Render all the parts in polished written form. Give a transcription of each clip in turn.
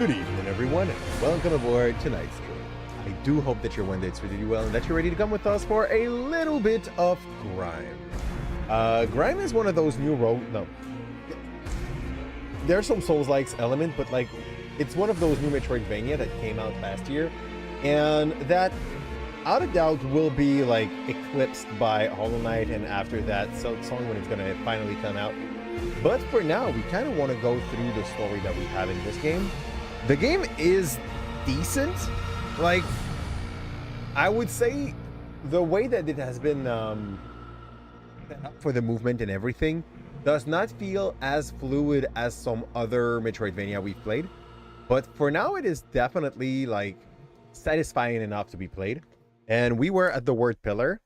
Good evening, everyone, and welcome aboard tonight's stream. I do hope that your Wednesday's treated you well and that you're ready to come with us for a little bit of Grime. Grime is one of those new there's some Souls-likes element, but like it's one of those new Metroidvania that came out last year, and that, out of doubt, will be like eclipsed by Hollow Knight, and after that, song when it's gonna finally come out. But for now, we kind of want to go through the story that we have in this game. The game is decent. Like, I would say the way that it has been set up for the movement and everything does not feel as fluid as some other Metroidvania we've played. But for now, it is definitely like satisfying enough to be played. And we were at the Word Pillar.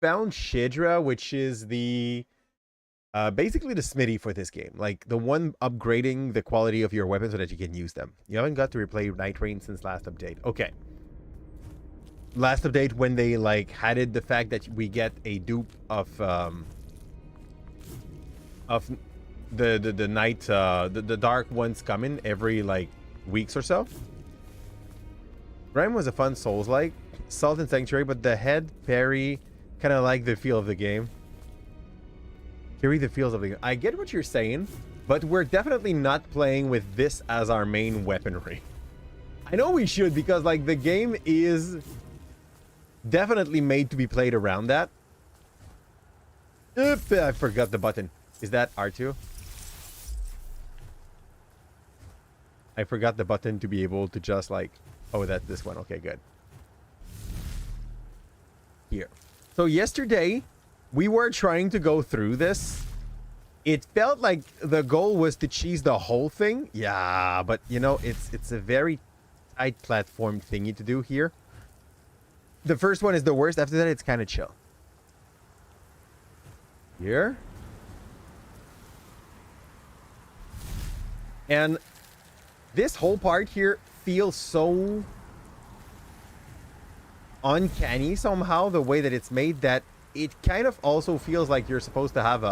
Found Shidra, which is the basically the smithy for this game, like the one upgrading the quality of your weapons so that you can use them. You haven't got to replay Night Rain since last update. Okay, last update when they like added the fact that we get a dupe of the night the dark ones coming every like weeks or so. Grime was a fun Souls-like, Salt and Sanctuary, but the head parry kind of like the feel of the game. Carry the feels of the game. I get what you're saying, but we're definitely not playing with this as our main weaponry. I know we should, because like the game is definitely made to be played around that. I forgot the button. Is that R2? I forgot the button to be able to just like, oh, that's this one. Okay, good. Here. So yesterday, we were trying to go through this. It felt like the goal was to cheese the whole thing. Yeah, but you know, it's a very tight platform thingy to do here. The first one is the worst. After that, it's kind of chill. Here. And this whole part here feels so uncanny somehow, the way that it's made, that it kind of also feels like you're supposed to have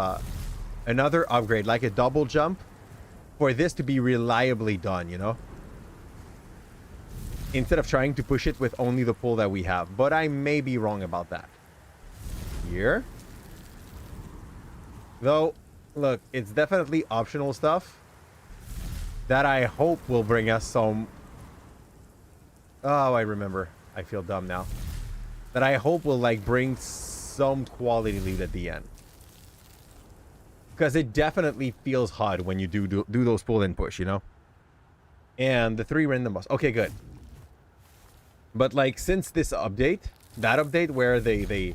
another upgrade, like a double jump, for this to be reliably done, you know? Instead of trying to push it with only the pull that we have. But I may be wrong about that. Here. Though, look, it's definitely optional stuff that I hope will bring us some... Oh, I remember. I feel dumb now. That I hope will, like, bring some quality loot at the end, because it definitely feels hard when you do those pull and push, you know. And the 3 random boss, okay, good. But like, since this update, that update where they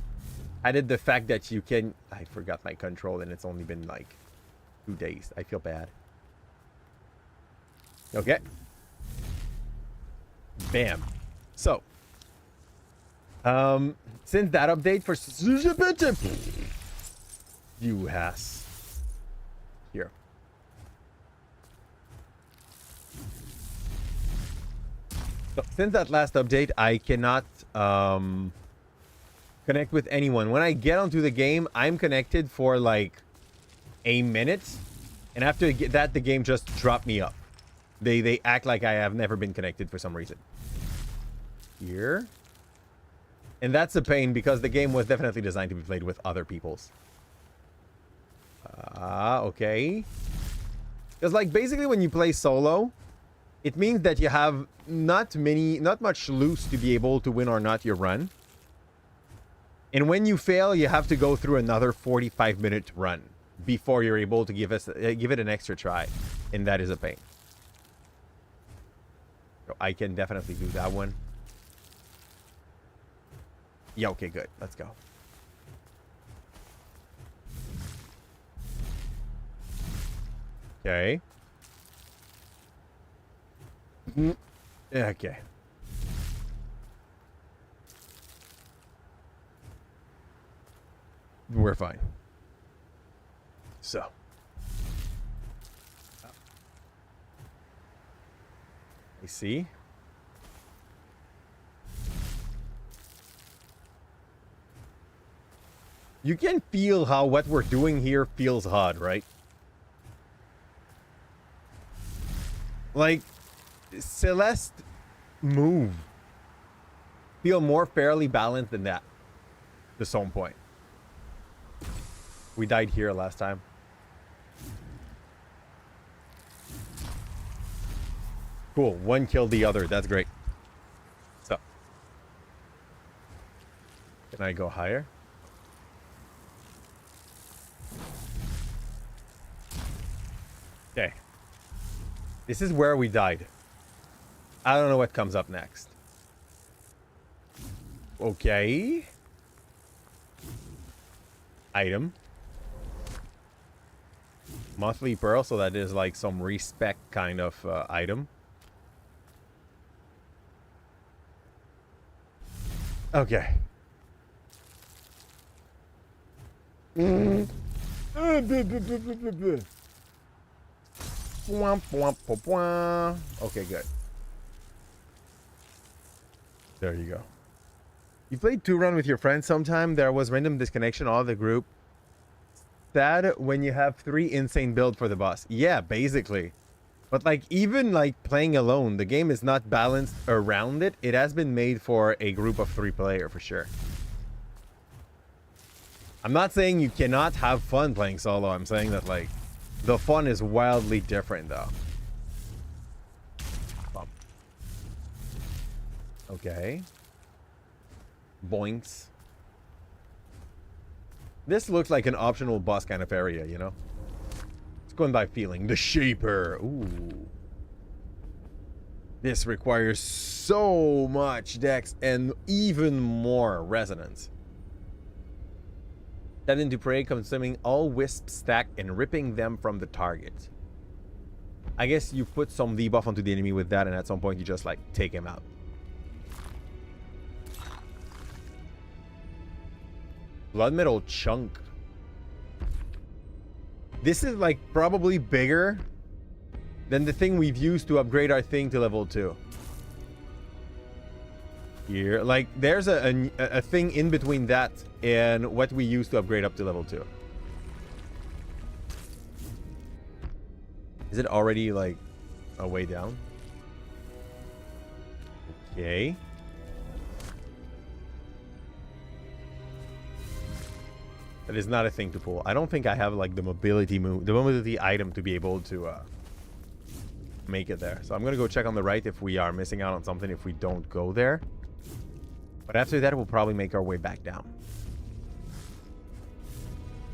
added the fact that you can, I forgot my control and it's only been like 2 days. I feel bad. Okay, bam. So since that update for you has here. So since that last update, I cannot connect with anyone. When I get onto the game, I'm connected for like a minute, and after that, the game just dropped me up. They act like I have never been connected for some reason. Here. And that's a pain, because the game was definitely designed to be played with other people's. Okay. Because like basically when you play solo, it means that you have not much loot to be able to win or not your run. And when you fail, you have to go through another 45-minute run before you're able to give it an extra try. And that is a pain. So I can definitely do that one. Yeah, okay, good. Let's go. Okay. Okay. We're fine. So. I see. You can feel how what we're doing here feels hard, right? Like, Celeste move feel more fairly balanced than that. To some point. We died here last time. Cool. One killed the other. That's great. So, can I go higher? Okay. This is where we died. I don't know what comes up next. Okay. Item. Monthly pearl, so that is like some respect kind of item. Okay. Okay, good. There you go. You played 2-run with your friends sometime. There was random disconnection all the group. Sad when you have 3 insane build for the boss. Yeah, basically. But like even like playing alone, the game is not balanced around it. It has been made for a group of 3 player for sure. I'm not saying you cannot have fun playing solo. I'm saying that like the fun is wildly different though. Bump. Okay. Boinks. This looks like an optional boss kind of area, you know? It's going by feeling. The Shaper. Ooh. This requires so much dex and even more resonance. That into prey, consuming all wisp stack and ripping them from the target. I guess you put some debuff onto the enemy with that, and at some point you just like take him out. Blood metal chunk. This is like probably bigger than the thing we've used to upgrade our thing to level 2. Here, like there's a thing in between that and what we used to upgrade up to level 2. Is it already like a way down? Okay. That is not a thing to pull. I don't think I have like the mobility move, the mobility item to be able to make it there. So I'm gonna go check on the right if we are missing out on something if we don't go there. But after that, we'll probably make our way back down.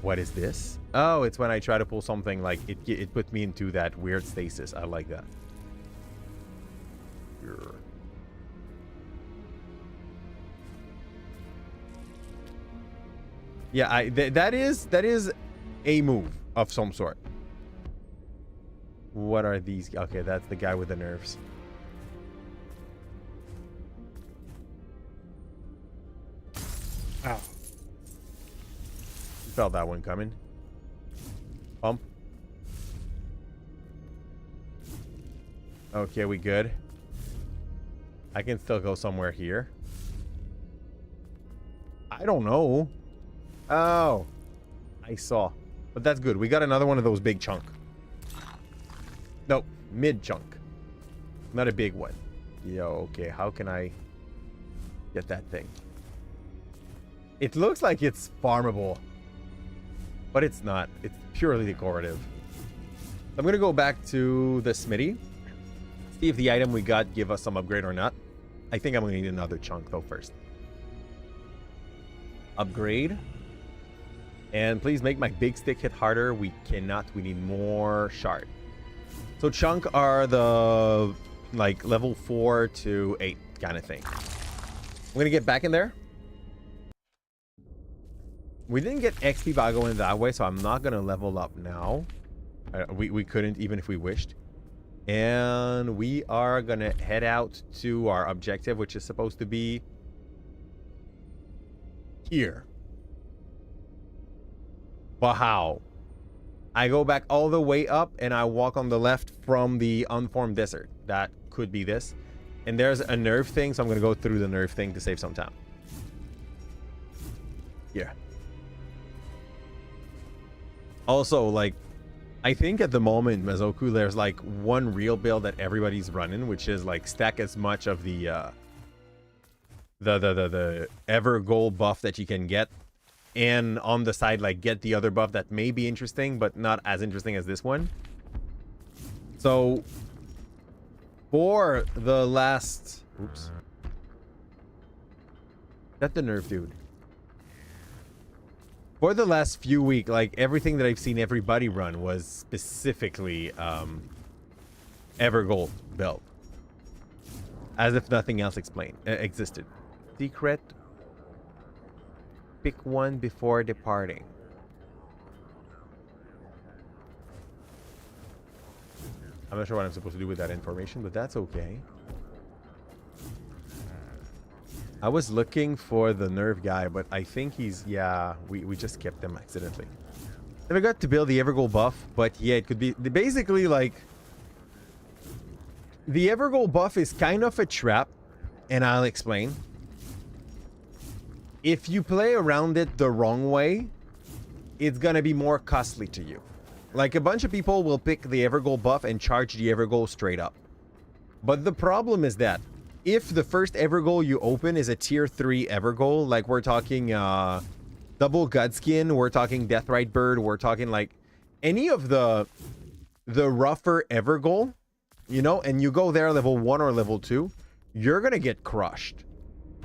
What is this? Oh, it's when I try to pull something like it put me into that weird stasis. I like that. Yeah, that is a move of some sort. What are these? Okay, that's the guy with the nerves. Ow. You felt that one coming. Pump. Okay, we good. I can still go somewhere here. I don't know. Oh, I saw. But that's good. We got another one of those big chunk. No, mid chunk. Not a big one. Yo, okay. How can I get that thing? It looks like it's farmable. But it's not. It's purely decorative. I'm going to go back to the smithy. See if the item we got give us some upgrade or not. I think I'm going to need another chunk though first. Upgrade. And please make my big stick hit harder. We cannot. We need more shard. So chunk are the like level 4 to 8 kind of thing. I'm going to get back in there. We didn't get XP by going that way, so I'm not going to level up now. We couldn't even if we wished. And we are going to head out to our objective, which is supposed to be here. But how? I go back all the way up and I walk on the left from the unformed desert. That could be this. And there's a nerve thing, so I'm going to go through the nerve thing to save some time. Yeah. Also, like, I think at the moment, Mazoku, there's like one real build that everybody's running, which is like stack as much of the ever goal buff that you can get, and on the side like get the other buff that may be interesting but not as interesting as this one. So for the last, oops, that's the nerf, dude. For the last few weeks, like everything that I've seen everybody run was specifically Evergold build, as if nothing else existed. Secret: pick one before departing. I'm not sure what I'm supposed to do with that information, but that's okay. I was looking for the nerve guy, but I think he's, yeah, we just skipped him accidentally. Never got to build the Evergold buff, but yeah, it could be basically like the Evergold buff is kind of a trap, and I'll explain. If you play around it the wrong way, it's gonna be more costly to you. Like a bunch of people will pick the Evergold buff and charge the Evergold straight up. But the problem is that if the first Evergold you open is a tier 3 Evergold, like we're talking double Gutskin, we're talking Deathrite Bird, we're talking like any of the rougher Evergold, you know, and you go there level 1 or level 2, you're gonna get crushed.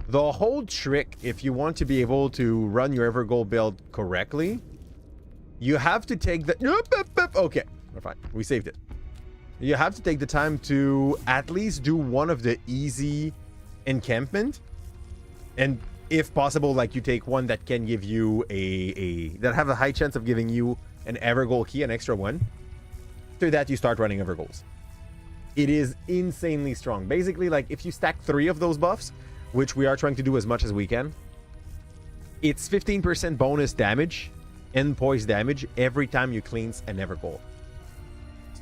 The whole trick, if you want to be able to run your Evergold build correctly, you have to take the... Okay, we're fine. We saved it. You have to take the time to at least do one of the easy encampment. And if possible, like you take one that can give you that have a high chance of giving you an Evergold key, an extra one. After that, you start running Evergolds. It is insanely strong. Basically, like if you stack 3 of those buffs, which we are trying to do as much as we can, it's 15% bonus damage and poise damage every time you cleanse an Evergold.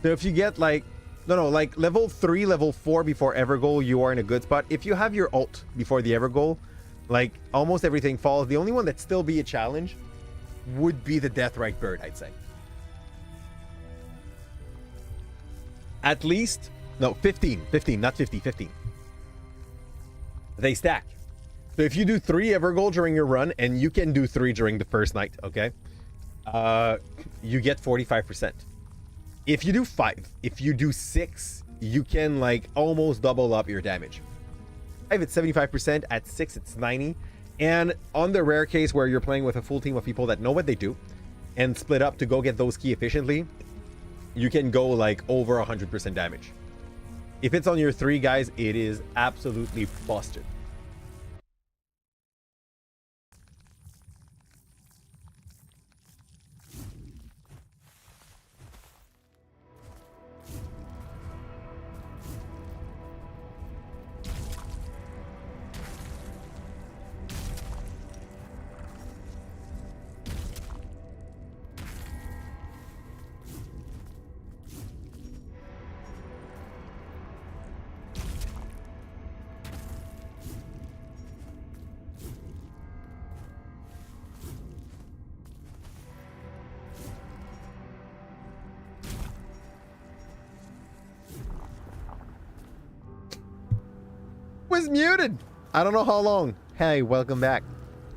So if you get like, like level 3, level 4 before Evergold, you are in a good spot. If you have your ult before the Evergold, like almost everything falls. The only one that still be a challenge would be the Deathrite Bird, I'd say. At least, no, 15, not 50, 15. They stack. So if you do 3 Evergold during your run, and you can do 3 during the first night, okay? You get 45%. If you do 5, if you do 6, you can like almost double up your damage. 5, it's 75%. At 6, it's 90. And on the rare case where you're playing with a full team of people that know what they do and split up to go get those key efficiently, you can go like over 100% damage. If it's on your 3 guys, it is absolutely busted. Was muted. I don't know how long. Hey, welcome back.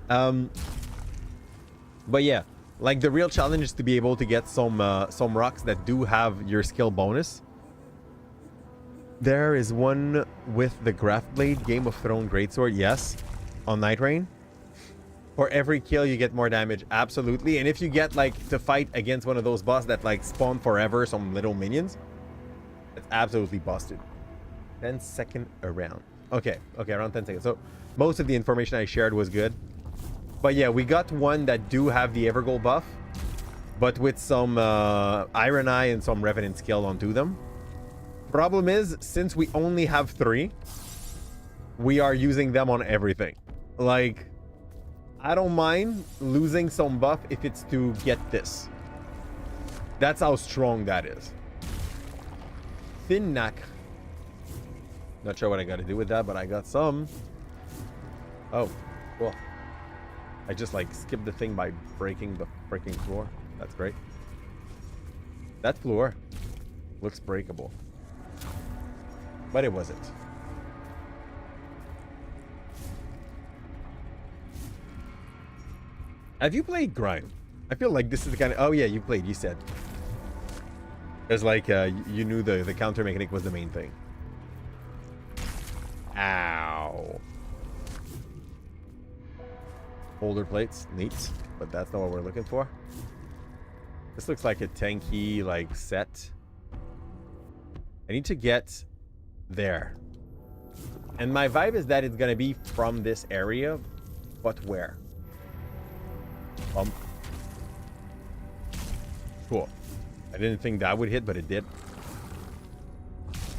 But yeah, like the real challenge is to be able to get some rocks that do have your skill bonus. There is one with the Graph Blade, Game of Thrones Greatsword, yes, on Night Rain. For every kill, you get more damage, absolutely. And if you get like to fight against one of those boss that like spawn forever, some little minions, it's absolutely busted. 10 second around. Okay, around 10 seconds. So most of the information I shared was good. But yeah, we got one that do have the Evergold buff, but with some Iron Eye and some Revenant skill onto them. Problem is, since we only have 3, we are using them on everything. Like, I don't mind losing some buff if it's to get this. That's how strong that is. Thin Knack. Not sure what I got to do with that, but I got some. Oh, cool. I just like skipped the thing by breaking the freaking floor. That's great. That floor looks breakable. But it wasn't. Have you played Grime? I feel like this is the kind of... Oh yeah, you played, you said. It's like you knew the counter mechanic was the main thing. Ow. Holder plates, neat. But that's not what we're looking for. This looks like a tanky, like, set. I need to get there. And my vibe is that it's gonna be from this area, but where? Cool. I didn't think that would hit, but it did.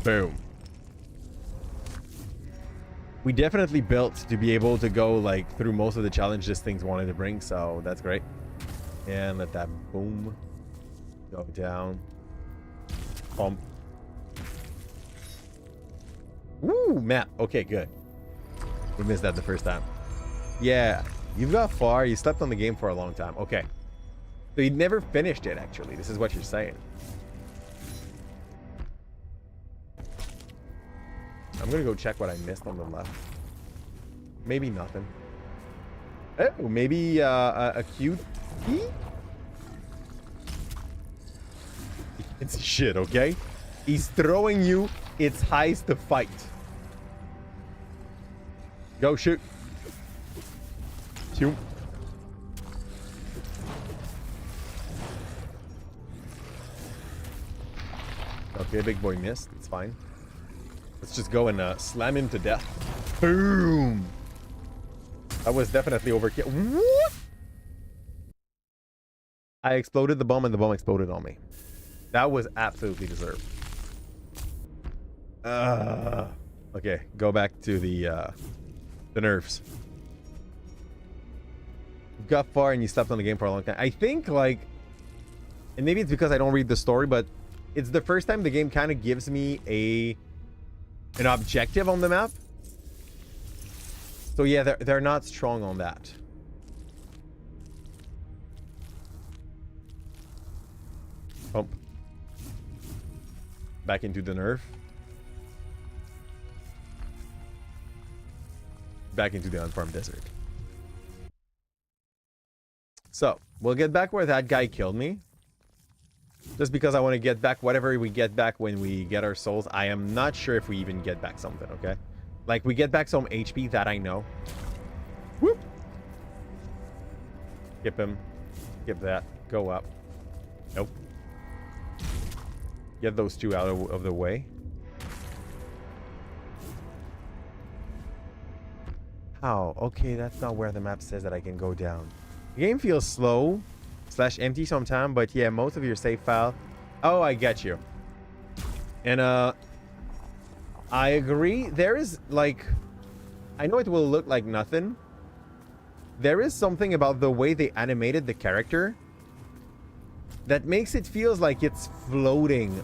Boom. We definitely built to be able to go like through most of the challenges things wanted to bring, so that's great. And let that boom go down. Pump. Woo, map. Okay, good. We missed that the first time. Yeah, you've got far. You slept on the game for a long time. Okay. So you never finished it, actually. This is what you're saying. I'm gonna go check what I missed on the left. Maybe nothing. Oh, maybe a cute key? It's shit, okay? He's throwing you. It's heist to fight. Go shoot. Shoot. Okay, big boy missed. It's fine. Let's just go and slam him to death. Boom. That was definitely overkill. What? I exploded the bomb and the bomb exploded on me. That was absolutely deserved. Okay, go back to the nerves. You got far and you slept on the game for a long time. I think, like, and maybe it's because I don't read the story, but it's the first time the game kind of gives me an objective on the map. So yeah, they're not strong on that. Pump. Back into the nerve. Back into the unfarmed desert. So, we'll get back where that guy killed me. Just because I want to get back whatever we get back when we get our souls. I am not sure if we even get back something, okay? Like, we get back some HP, that I know. Whoop! Skip him. Skip that. Go up. Nope. Get those two out of the way. How? Okay, that's not where the map says that I can go down. The game feels slow / empty sometimes, but yeah, most of your save file. Oh, I get you. And I agree. There is, like, I know it will look like nothing. There is something about the way they animated the character that makes it feels like it's floating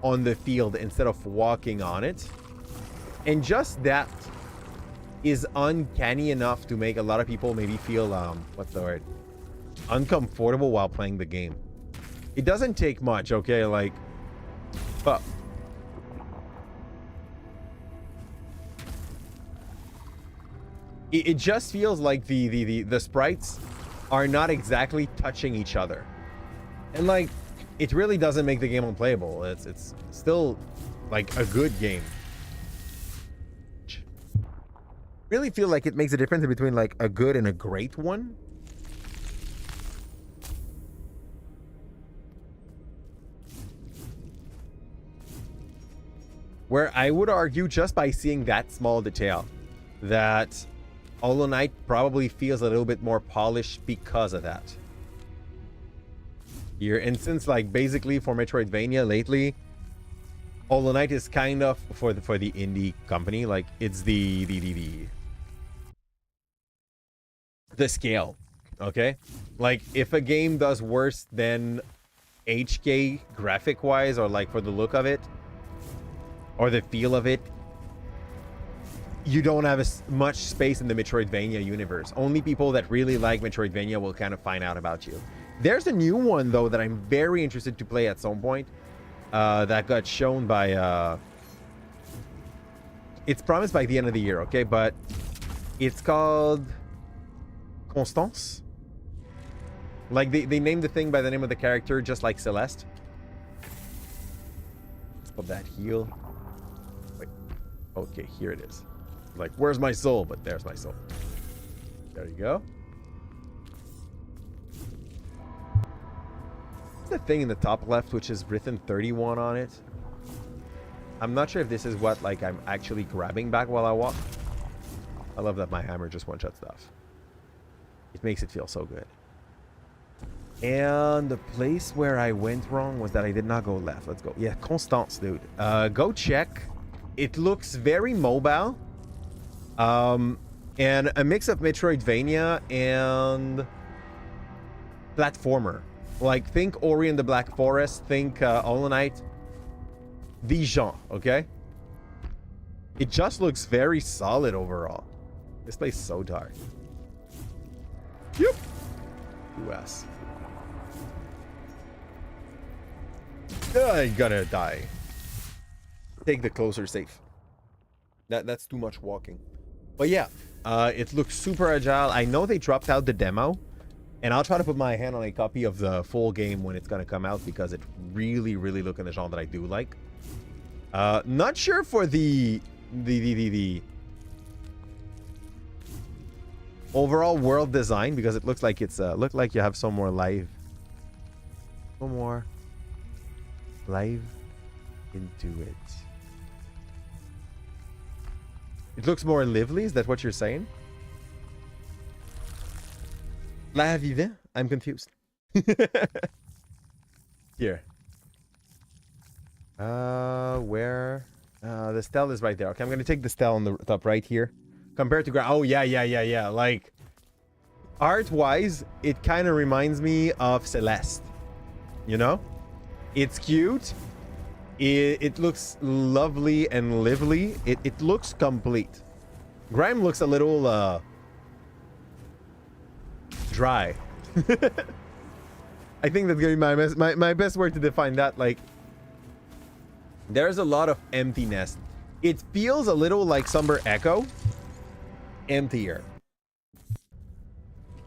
on the field instead of walking on it. And just that is uncanny enough to make a lot of people maybe feel what's the word, uncomfortable while playing the game. It doesn't take much, okay? Like, but it just feels like the sprites are not exactly touching each other, and like it really doesn't make the game unplayable. It's still like a good game. Really feel like it makes a difference between like a good and a great one. Where I would argue, just by seeing that small detail, that Hollow Knight probably feels a little bit more polished because of that. Here, and since like basically for Metroidvania lately, Hollow Knight is kind of for the indie company, like it's the scale, okay? Like if a game does worse than HK graphic wise, or like for the look of it, or the feel of it, you don't have much space in the Metroidvania universe. Only people that really like Metroidvania will kind of find out about you. There's a new one, though, that I'm very interested to play at some point. That got shown by... It's promised by the end of the year, okay? But it's called... Constance? Like, they named the thing by the name of the character, just like Celeste. Let's put that heal. Wait. Okay, here it is. Like, where's my soul? But there's my soul. There you go. The thing in the top left, which is written 31 on it. I'm not sure if this is what, like, I'm actually grabbing back while I walk. I love that my hammer just one-shot stuff. It makes it feel so good. And the place where I went wrong was that I did not go left. Let's go. Yeah, Constance, dude. Go check. It looks very mobile. And a mix of Metroidvania and platformer. Like, think Ori and the Black Forest, think Hollow Knight. These genre, okay? It just looks very solid overall. This place is so dark. Yep. US. I'm gonna die. Take the closer safe. That's too much walking. But yeah, it looks super agile. I know they dropped out the demo, and I'll try to put my hand on a copy of the full game when it's gonna come out because it really looks in the genre that I do like. Not sure for the overall world design because it looks like it's look like you have some more live into it. It looks more lively. Is that what you're saying? La vivant? I'm confused. Here. Where? The stele is right there. Okay, I'm gonna take the stele on the top right here. Compared to Grime. Oh, yeah. Like, art-wise, it kind of reminds me of Celeste. You know? It's cute. It looks lovely and lively. It looks complete. Grime looks a little, dry. I think that's gonna be my best word to define that. Like, there's a lot of emptiness. It feels a little like Somber Echo. Emptier.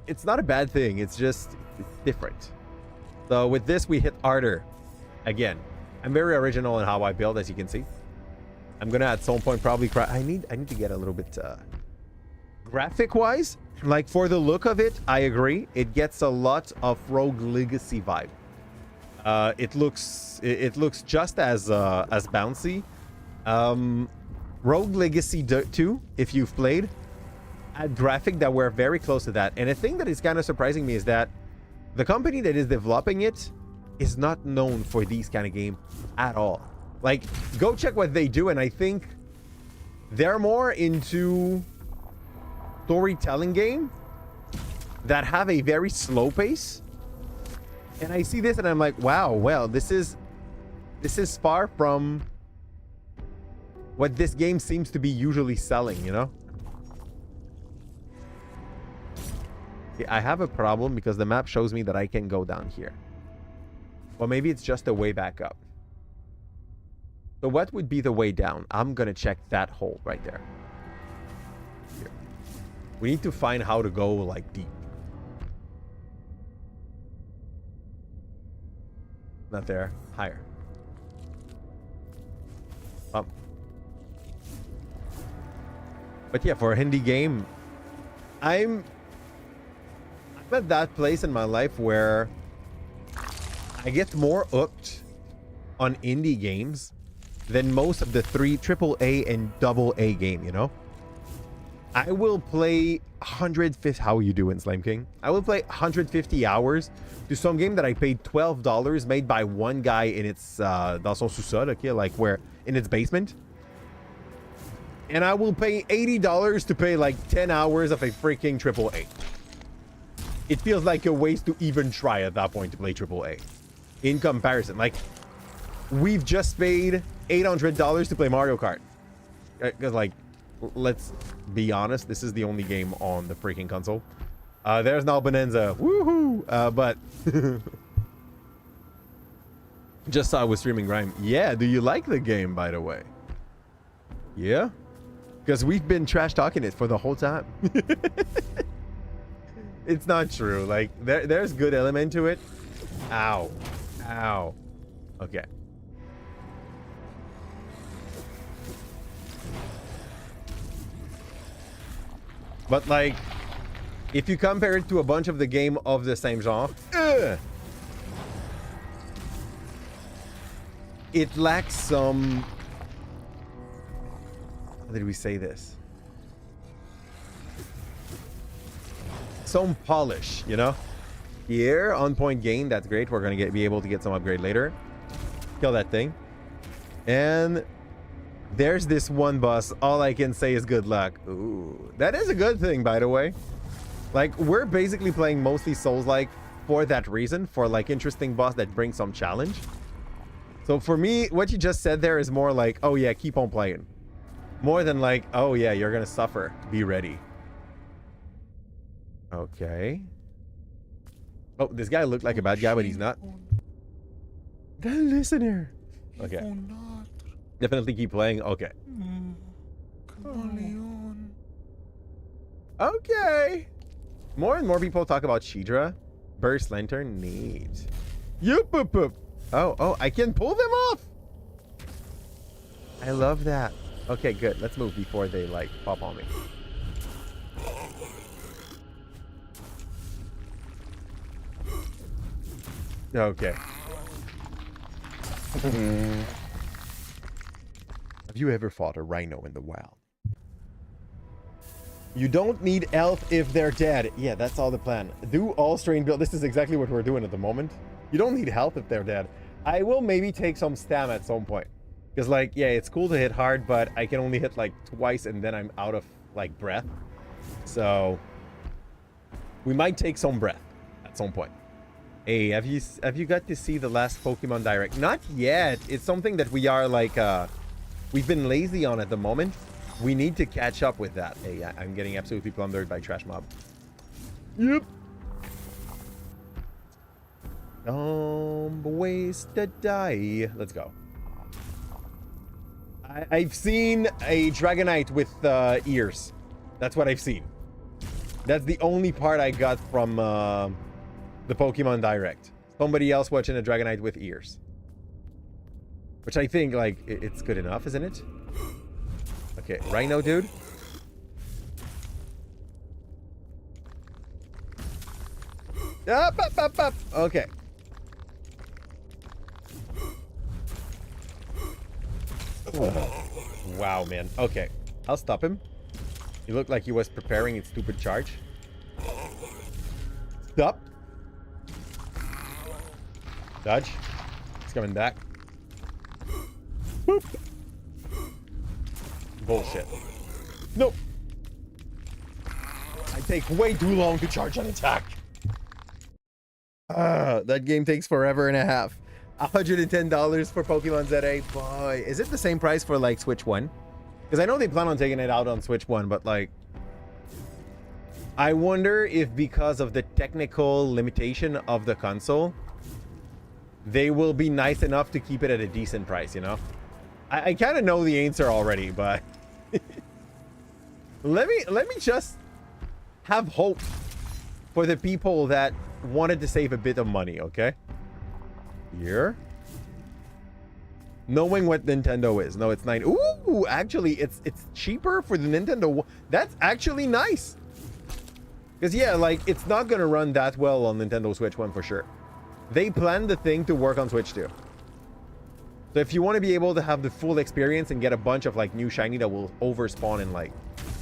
It's not a bad thing. It's just different. So with this, we hit harder. Again, I'm very original in how I build, as you can see. I'm gonna at some point probably I need to get a little bit graphic wise. Like, for the look of it, I agree. It gets a lot of Rogue Legacy vibe. It looks just as bouncy. Rogue Legacy 2, if you've played, had graphic that were very close to that. And a thing that is kind of surprising me is that the company that is developing it is not known for these kind of games at all. Like, go check what they do, and I think they're more into storytelling game that have a very slow pace. And I see this and I'm like, wow, well, this is far from what this game seems to be usually selling, you know? I have a problem because the map shows me that I can go down here. Well, maybe it's just a way back up. So what would be the way down? I'm gonna check that hole right there. Here. We need to find how to go, like, deep. Not there. Higher. Up. But yeah, for a Hindi game, I'm at that place in my life where I get more hooked on indie games than most of the AAA and AA game, you know? I will play 150... How are you doing, Slime King? I will play 150 hours to some game that I paid $12 made by one guy in its dans son sous-sol, okay? Like, where in its basement. And I will pay $80 to play like 10 hours of a freaking AAA. It feels like a waste to even try at that point to play AAA. In comparison, like, we've just paid $800 to play Mario Kart. Because, like, let's be honest, this is the only game on the freaking console. There's now Bonanza. Woohoo! But just saw I was streaming Grime. Yeah, do you like the game, by the way? Yeah? Because we've been trash talking it for the whole time. It's not true. Like, there's good element to it. Ow. Ow. Okay. But, like, if you compare it to a bunch of the game of the same genre, it lacks some... How did we say this? Some polish, you know? Here, on point gain, that's great. We're gonna be able to get some upgrade later. Kill that thing. And there's this one boss. All I can say is good luck. Ooh, that is a good thing, by the way. Like, we're basically playing mostly Souls-like for that reason, for like interesting boss that brings some challenge. So for me, what you just said there is more like, oh yeah, keep on playing. More than like, oh yeah, you're gonna suffer. Be ready. Okay. Oh, this guy looked like a bad guy, but he's not. The listener. Okay. Definitely keep playing. Okay. Okay. More and more people talk about Shidra. Burst Lantern needs. Yoop. Oh, I can pull them off. I love that. Okay, good. Let's move before they like pop on me. Okay. Have you ever fought a rhino in the wild? You don't need health if they're dead. Yeah, that's all the plan. Do all strain build. This is exactly what we're doing at the moment. You don't need health if they're dead. I will maybe take some stam at some point. Because, like, yeah, it's cool to hit hard, but I can only hit, like, twice and then I'm out of, like, breath. So, we might take some breath at some point. Hey, have you got to see the last Pokemon Direct? Not yet. It's something that we are, like, we've been lazy on at the moment. We need to catch up with that. Hey, I'm getting absolutely plundered by Trash Mob. Yep. Waste to die. Let's go. I've seen a Dragonite with ears. That's what I've seen. That's the only part I got from the Pokemon Direct. Somebody else watching a Dragonite with ears. Which I think, like, it's good enough, isn't it? Okay, Rhino, dude. Up. Okay. Wow, man. Okay, I'll stop him. He looked like he was preparing his stupid charge. Stop. Dodge. He's coming back. Boop. Bullshit. Nope. I take way too long to charge an attack. That game takes forever and a half. $110 for Pokemon ZA. Boy, is it the same price for like Switch 1? Because I know they plan on taking it out on Switch 1, but like, I wonder if because of the technical limitation of the console, they will be nice enough to keep it at a decent price, you know? I kind of know the answer already, but let me just have hope for the people that wanted to save a bit of money, okay? Here. Knowing what Nintendo is. No, it's 9. Ooh, actually, it's cheaper for the Nintendo. That's actually nice. Because, yeah, like, it's not going to run that well on Nintendo Switch 1 for sure. They planned the thing to work on Switch 2. So if you want to be able to have the full experience and get a bunch of, like, new shiny that will overspawn in, like,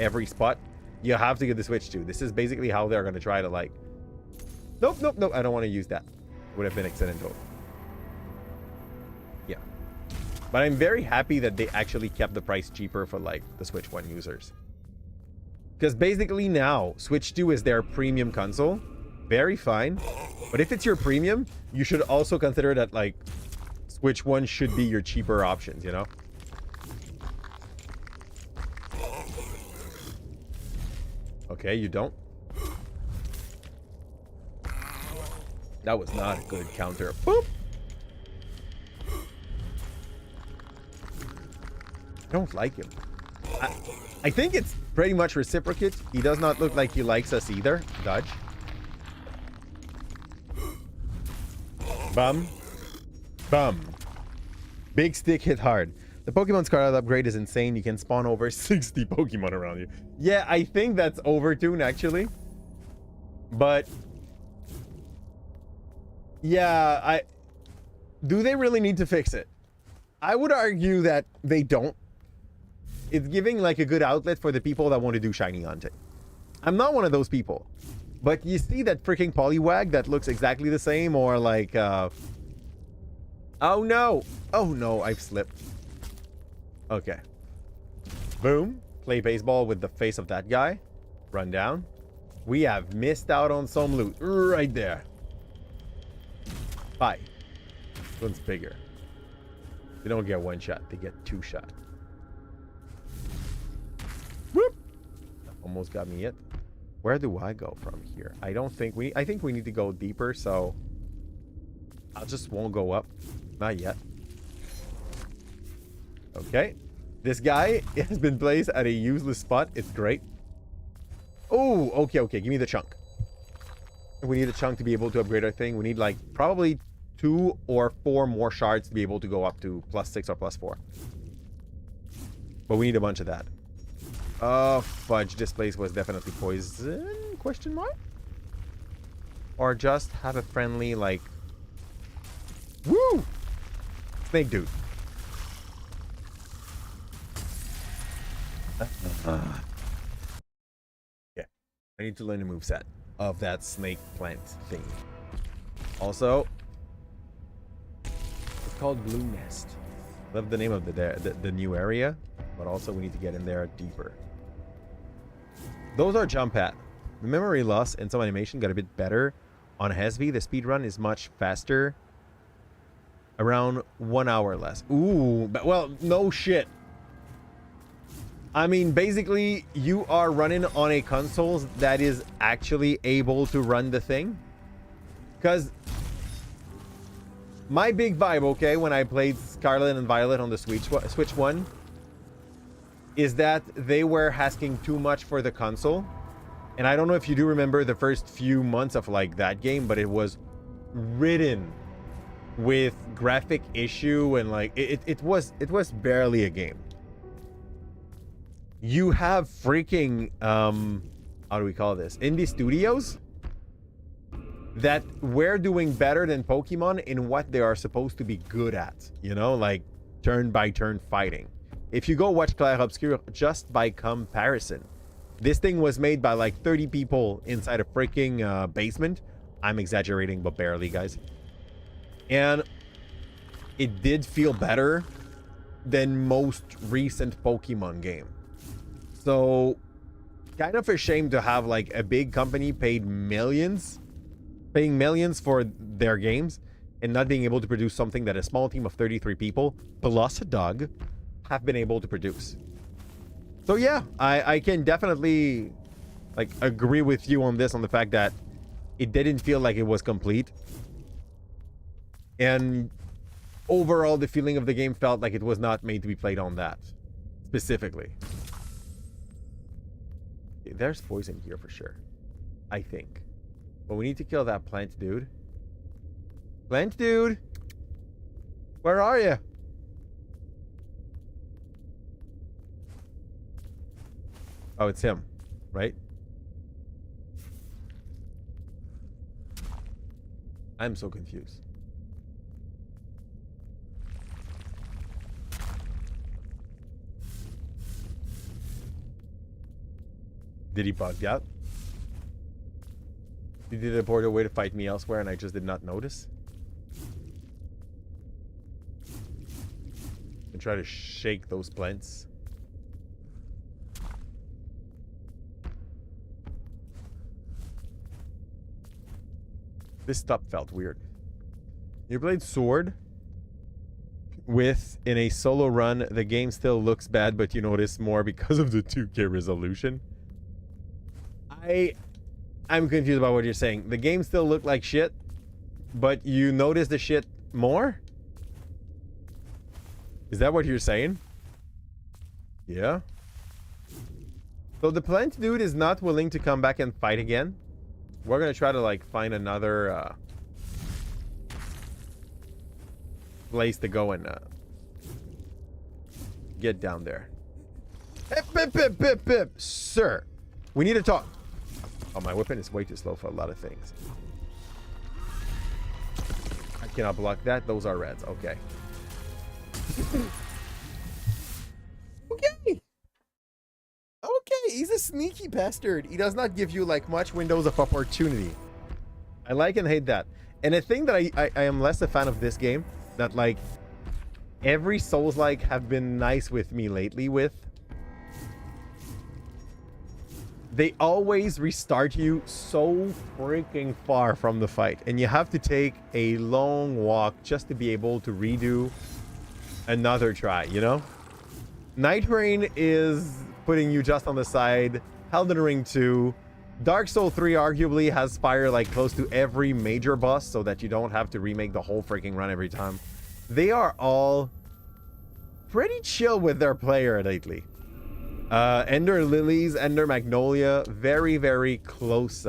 every spot, you have to get the Switch 2. This is basically how they're going to try to, like... Nope. I don't want to use that. Would have been accidental. Yeah. But I'm very happy that they actually kept the price cheaper for, like, the Switch 1 users. Because basically now, Switch 2 is their premium console. Very fine. But if it's your premium, you should also consider that, like, Switch 1 should be your cheaper options, you know? Okay, you don't. That was not a good counter. Boop. I don't like him. I think it's pretty much reciprocate. He does not look like he likes us either. Dodge. Bum. Bum. Big stick hit hard. The Pokemon Scarlet upgrade is insane. You can spawn over 60 Pokemon around you. Yeah, I think that's overtuned actually. But yeah, do they really need to fix it? I would argue that they don't. It's giving like a good outlet for the people that want to do shiny hunting. I'm not one of those people. But you see that freaking Poliwag that looks exactly the same, or like oh no. Oh no, I've slipped. Okay. Boom. Play baseball with the face of that guy. Run down. We have missed out on some loot right there. Bye. This one's bigger. They don't get one shot, they get two shot. Whoop! Almost got me hit. Where do I go from here? I think we need to go deeper, so I just won't go up. Not yet. Okay. This guy has been placed at a useless spot. It's great. Oh, okay, okay. Give me the chunk. We need a chunk to be able to upgrade our thing. We need like probably 2 or 4 more shards to be able to go up to +6 or +4. But we need a bunch of that. Oh, fudge. This place was definitely poison? Question mark? Or just have a friendly, like... Woo! Snake dude. Yeah. I need to learn the moveset of that snake plant thing. Also, it's called Blue Nest. Love the name of the new area, but also we need to get in there deeper. Those are jump pad. The memory loss and some animation got a bit better on Hesby. The speed run is much faster. Around 1 hour less. Ooh, but well, no shit. I mean, basically, you are running on a console that is actually able to run the thing. Because my big vibe, okay, when I played Scarlet and Violet on the Switch one, is that they were asking too much for the console. And I don't know if you do remember the first few months of like that game, but it was ridden with graphic issue and like it was barely a game. You have freaking how do we call this? Indie studios that were doing better than Pokemon in what they are supposed to be good at, you know, like turn by turn fighting. If you go watch Clair Obscur, just by comparison, this thing was made by like 30 people inside a freaking basement. I'm exaggerating, but barely, guys. And it did feel better than most recent Pokemon game. So, kind of a shame to have like a big company paying millions for their games and not being able to produce something that a small team of 33 people plus a dog have been able to produce. So yeah, I can definitely like agree with you on this, on the fact that it didn't feel like it was complete. And overall, the feeling of the game felt like it was not made to be played on that specifically. There's poison here for sure, I think. But we need to kill that plant dude. Plant dude! Where are you? Oh, it's him, right? I'm so confused. Did he bug out? Did he teleport away to fight me elsewhere and I just did not notice? And try to shake those plants. This stuff felt weird. You played Sword with, in a solo run, the game still looks bad, but you notice more because of the 2K resolution. I'm confused about what you're saying. The game still looked like shit, but you notice the shit more? Is that what you're saying? Yeah. So the plant dude is not willing to come back and fight again. We're gonna try to like find another place to go and get down there. Sir, we need to talk. Oh, my weapon is way too slow for a lot of things. I cannot block that. Those are reds. Okay. Okay. Okay, he's a sneaky bastard. He does not give you like much windows of opportunity. I like and hate that. And a thing that I am less a fan of this game, that like every Souls-like have been nice with me lately with, they always restart you so freaking far from the fight, and you have to take a long walk just to be able to redo another try, you know? Night Rain is putting you just on the side. Elden Ring 2. Dark Souls 3 arguably has fire like close to every major boss so that you don't have to remake the whole freaking run every time. They are all pretty chill with their player lately. Ender Lilies, Ender Magnolia, very, very close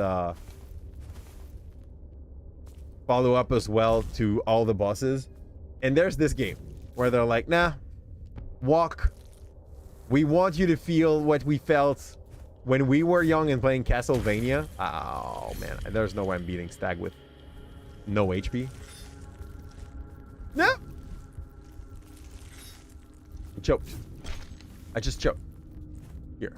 follow-up as well to all the bosses. And there's this game where they're like, nah, walk. We want you to feel what we felt when we were young and playing Castlevania. Oh, man. There's no way I'm beating Stag with no HP. No! I choked. I just choked. Here.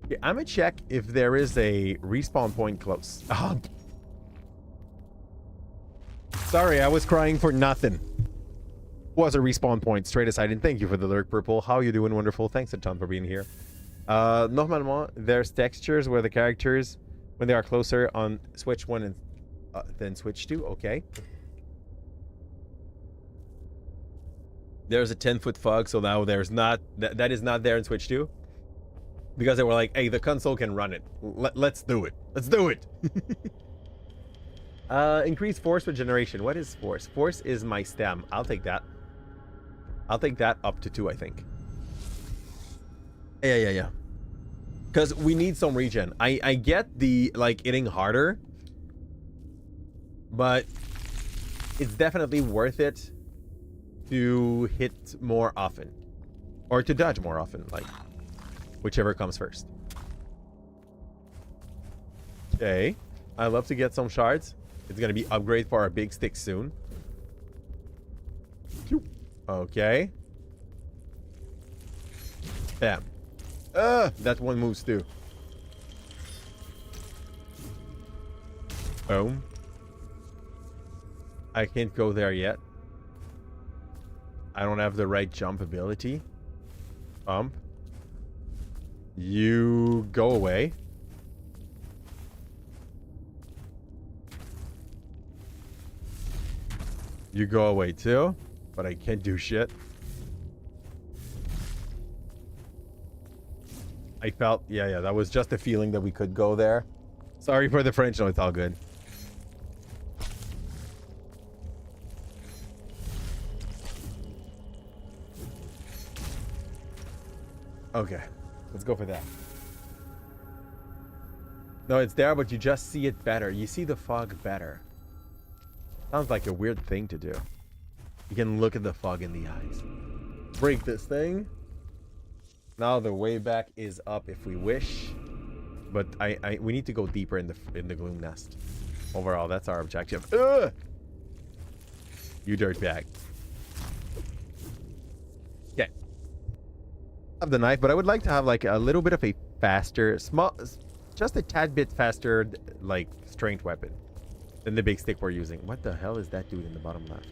Okay, I'm gonna check if there is a respawn point close. Oh. Sorry, I was crying for nothing. Was a respawn point straight aside, and thank you for the lurk, Purple. How you doing? Wonderful. Thanks a ton for being here. Normalement, there's textures where the characters, when they are closer on Switch 1 and then Switch 2. Okay. There's a 10-foot fog, so now there's not... That is not there in Switch 2. Because they were like, hey, the console can run it. Let's do it. Let's do it. Increase force regeneration. What is force? Force is my stem. I'll take that. I'll take that up to 2, I think. Yeah. Because we need some regen. I get the, like, hitting harder. But it's definitely worth it to hit more often. Or to dodge more often, like, whichever comes first. Okay. I love to get some shards. It's going to be upgrade for our big stick soon. Okay. Bam. That one moves too. Boom. I can't go there yet. I don't have the right jump ability. Bump. You go away. You go away too, but I can't do shit. I felt, yeah, that was just a feeling that we could go there. Sorry for the French, no, it's all good. Okay, let's go for that. No, it's there, but you just see it better. You see the fog better. Sounds like a weird thing to do. You can look at the fog in the eyes. Break this thing. Now the way back is up if we wish. But we need to go deeper in the gloom nest. Overall, that's our objective. Ugh! You dirtbag. Okay. I have the knife, but I would like to have like a little bit of a faster, just a tad bit faster, like strength weapon than the big stick we're using. What the hell is that dude in the bottom left?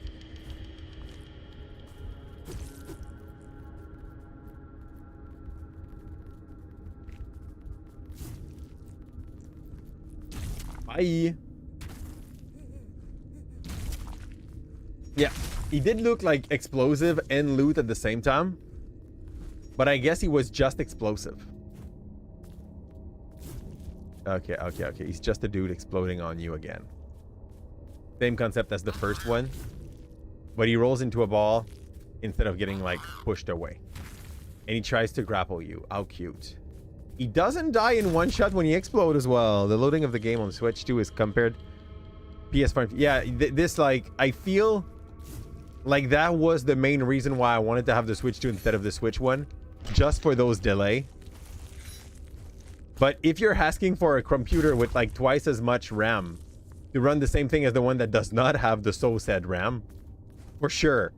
Bye. Yeah, he did look like explosive and loot at the same time. But I guess he was just explosive. Okay. He's just a dude exploding on you again. Same concept as the first one. But he rolls into a ball instead of getting, like, pushed away. And he tries to grapple you. How cute. He doesn't die in one shot when he explodes as well. The loading of the game on Switch 2 is compared... PS5... Yeah, this, like, I feel... like that was the main reason why I wanted to have the Switch 2 instead of the Switch 1. Just for those delay. But if you're asking for a computer with like twice as much RAM to run the same thing as the one that does not have the so said RAM, for sure,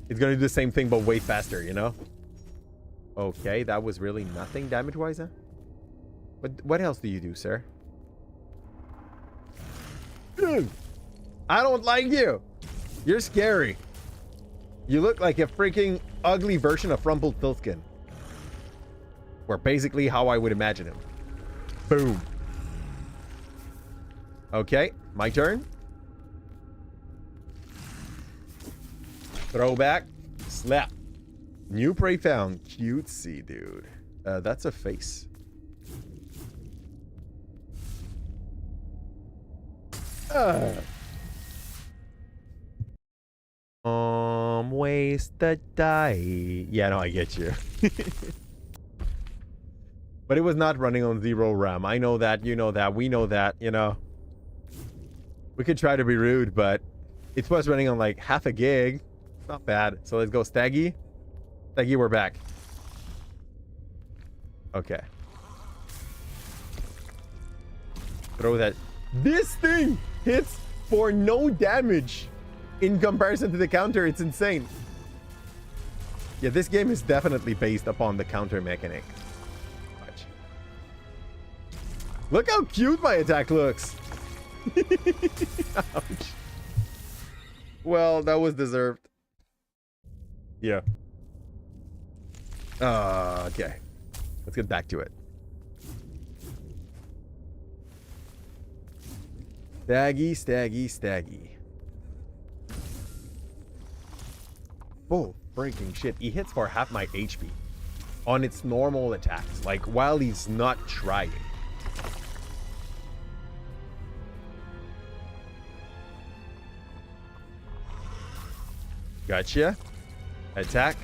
it's gonna do the same thing but way faster, you know? Okay, that was really nothing damage-wise, huh? But what else do you do, sir? I don't like you. You're scary. You look like a freaking ugly version of Rumpelstiltskin. Or basically how I would imagine him. Boom. Okay, my turn. Throwback. Slap. New prey found. Cutesy, dude. That's a face. Waste the die. Yeah, no, I get you. But it was not running on 0 RAM. I know that, you know that, we know that, you know. We could try to be rude, but it was running on like half a gig. Not bad. So let's go Staggy. Staggy, we're back. Okay. Throw that. This thing hits for no damage in comparison to the counter. It's insane. Yeah, this game is definitely based upon the counter mechanic. Watch. Look how cute my attack looks. Ouch. Well, that was deserved. Yeah. Okay. Let's get back to it. Staggy, Staggy, Staggy. Oh, freaking shit. He hits for half my HP on its normal attacks, like while he's not trying. Gotcha. Attack.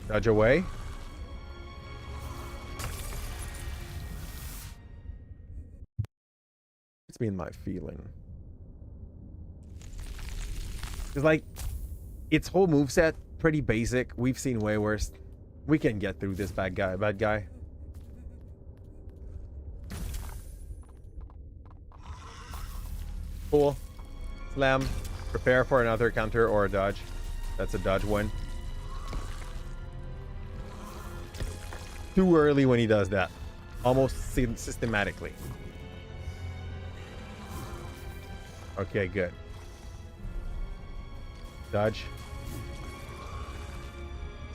Dodge away. It's been my feeling. It's like, its whole moveset, pretty basic. We've seen way worse. We can get through this bad guy. Cool. Slam. Prepare for another counter or a dodge. That's a dodge one. Too early when he does that. Almost systematically. Okay, good. Dodge.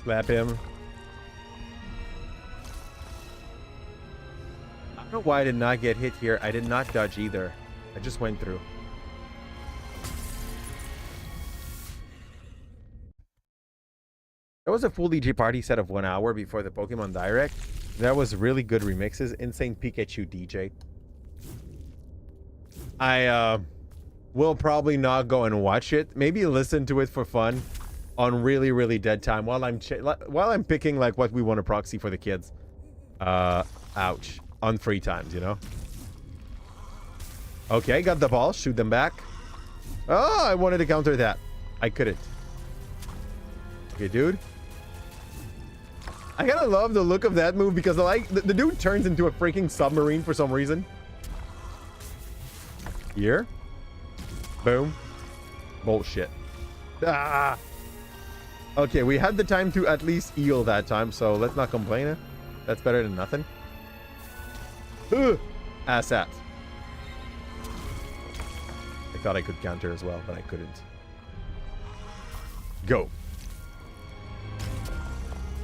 Slap him. I don't know why I did not get hit here. I did not dodge either. I just went through. That was a full DJ party set of 1 hour before the Pokemon Direct. That was really good remixes. Insane Pikachu DJ. I will probably not go and watch it. Maybe listen to it for fun on really dead time while I'm picking like what we want to proxy for the kids. Ouch. On free times, you know. Okay, got the ball. Shoot them back. Oh, I wanted to counter that. I couldn't. Okay, dude. I kind of love the look of that move because the dude turns into a freaking submarine for some reason. Here. Boom. Bullshit. Ah. Okay, we had the time to at least heal that time, so let's not complain. That's better than nothing. Ugh. Ass at. I thought I could counter as well, but I couldn't. Go.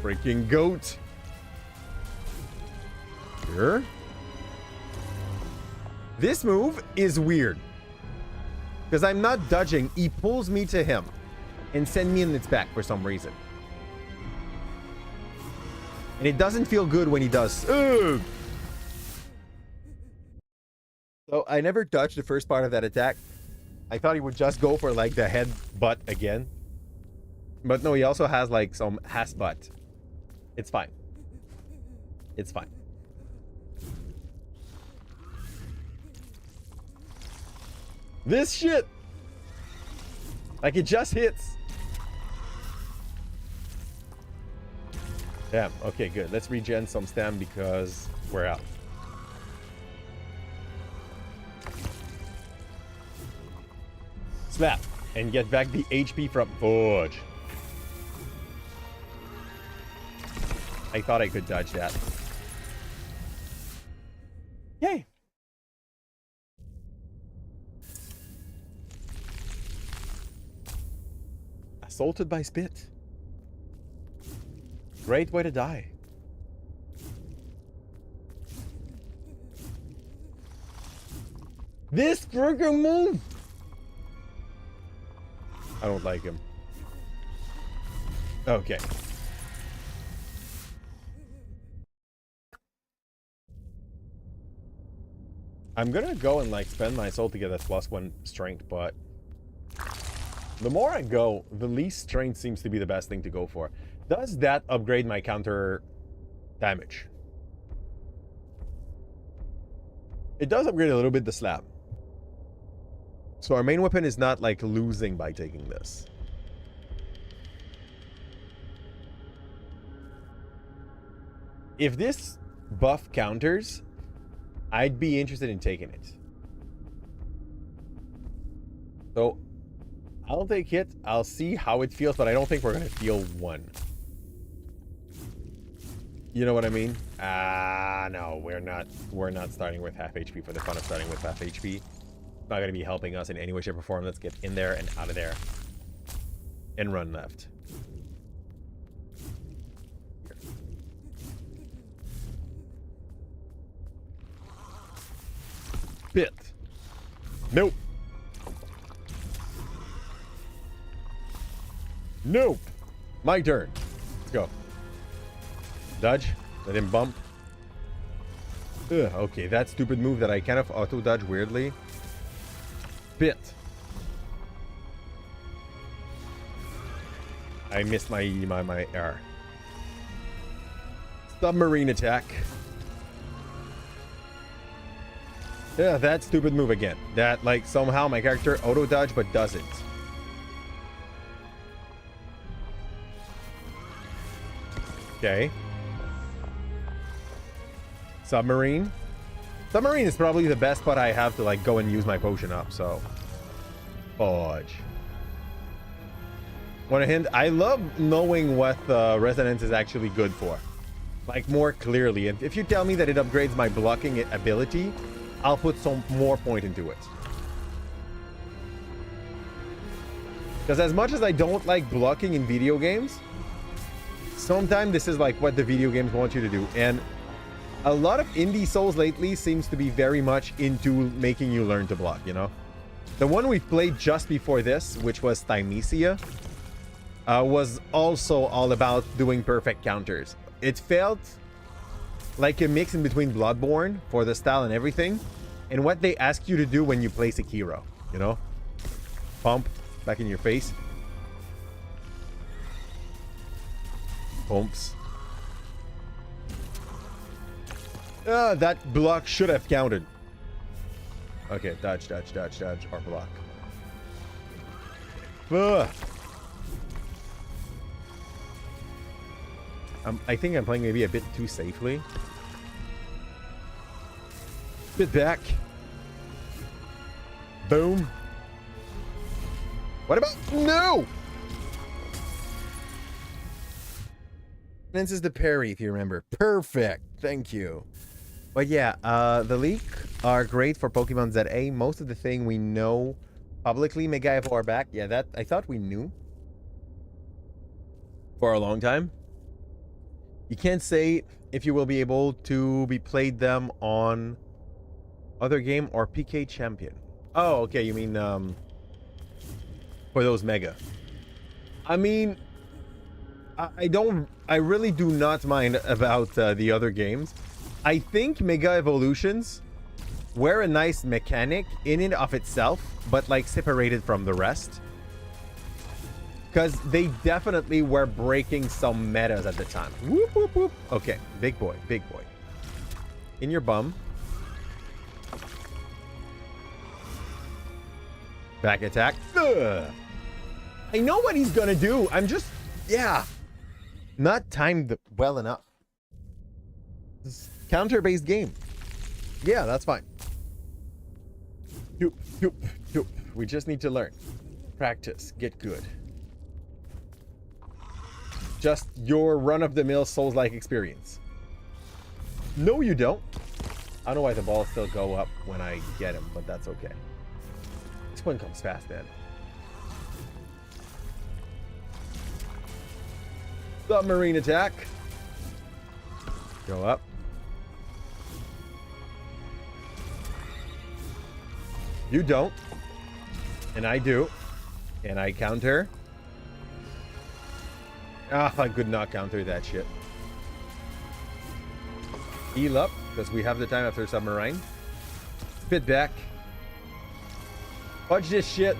Freaking goat. Here. This move is weird. Because I'm not dodging. He pulls me to him and sends me in its back for some reason. And it doesn't feel good when he does. Ugh! So I never touched the first part of that attack. I thought he would just go for like the head butt again. But no, he also has like some ass butt. It's fine. It's fine. This shit! Like, it just hits. Damn, okay, good. Let's regen some stam because we're out. Slap. And get back the HP from Fudge. I thought I could dodge that. Yay! Assaulted by spit. Great way to die. This freaking move! I don't like him. Okay. I'm gonna go and like spend my soul to get that +1 strength, but the more I go, the least strength seems to be the best thing to go for. Does that upgrade my counter damage? It does upgrade a little bit the slap. So our main weapon is not like losing by taking this. If this buff counters, I'd be interested in taking it. So I'll take it. I'll see how it feels, but I don't think we're going to feel one. You know what I mean? No, we're not starting with half HP for the fun of starting with half HP. It's not going to be helping us in any way, shape, or form. Let's get in there and out of there. And run left. Bit. Nope. Nope. My turn. Let's go. Dodge. Let him bump. Ugh, okay, that stupid move that I kind of auto-dodge weirdly. Bit. I missed my air. Submarine attack. Yeah, that stupid move again. That, like, somehow my character auto-dodge but doesn't. Okay. Submarine. Submarine is probably the best spot I have to, like, go and use my potion up, so. Fudge. Want a hint? I love knowing what Resonance is actually good for. Like, more clearly. And if you tell me that it upgrades my blocking ability, I'll put some more point into it. Because as much as I don't like blocking in video games, sometimes this is like what the video games want you to do. And a lot of indie souls lately seems to be very much into making you learn to block, you know? The one we played just before this, which was Thymesia, was also all about doing perfect counters. It felt like a mix in between Bloodborne for the style and everything, and what they ask you to do when you play Sekiro, you know? Pump back in your face. Pumps. That block should have counted. Okay, dodge, dodge, dodge, dodge, or block. I think I'm playing maybe a bit too safely. Bit back. Boom. What about... No! This is the parry, if you remember. Perfect. Thank you. But yeah, the leak are great for Pokemon ZA. Most of the thing we know publicly, Mega Evo are back. Yeah, that I thought we knew for a long time. You can't say if you will be able to be played them on other game or PK Champion. Oh, okay, you mean for those Mega. I mean, I really do not mind about the other games. I think Mega Evolutions were a nice mechanic in and of itself, but like separated from the rest. Because they definitely were breaking some metas at the time. Whoop, whoop, whoop. Okay, big boy, big boy. In your bum. Back attack. Ugh. I know what he's gonna do. I'm just, yeah, not timed well enough. This counter-based game. Yeah, that's fine. We just need to learn. Practice. Get good. Just your run-of-the-mill Souls-like experience. No, you don't. I don't know why the balls still go up when I get him, but that's okay. This one comes fast, man. Submarine attack. Go up. You don't. And I do. And I counter. Ah, I could not counter that shit. Heal up, because we have the time after submarine. Spit back. Fudge this shit.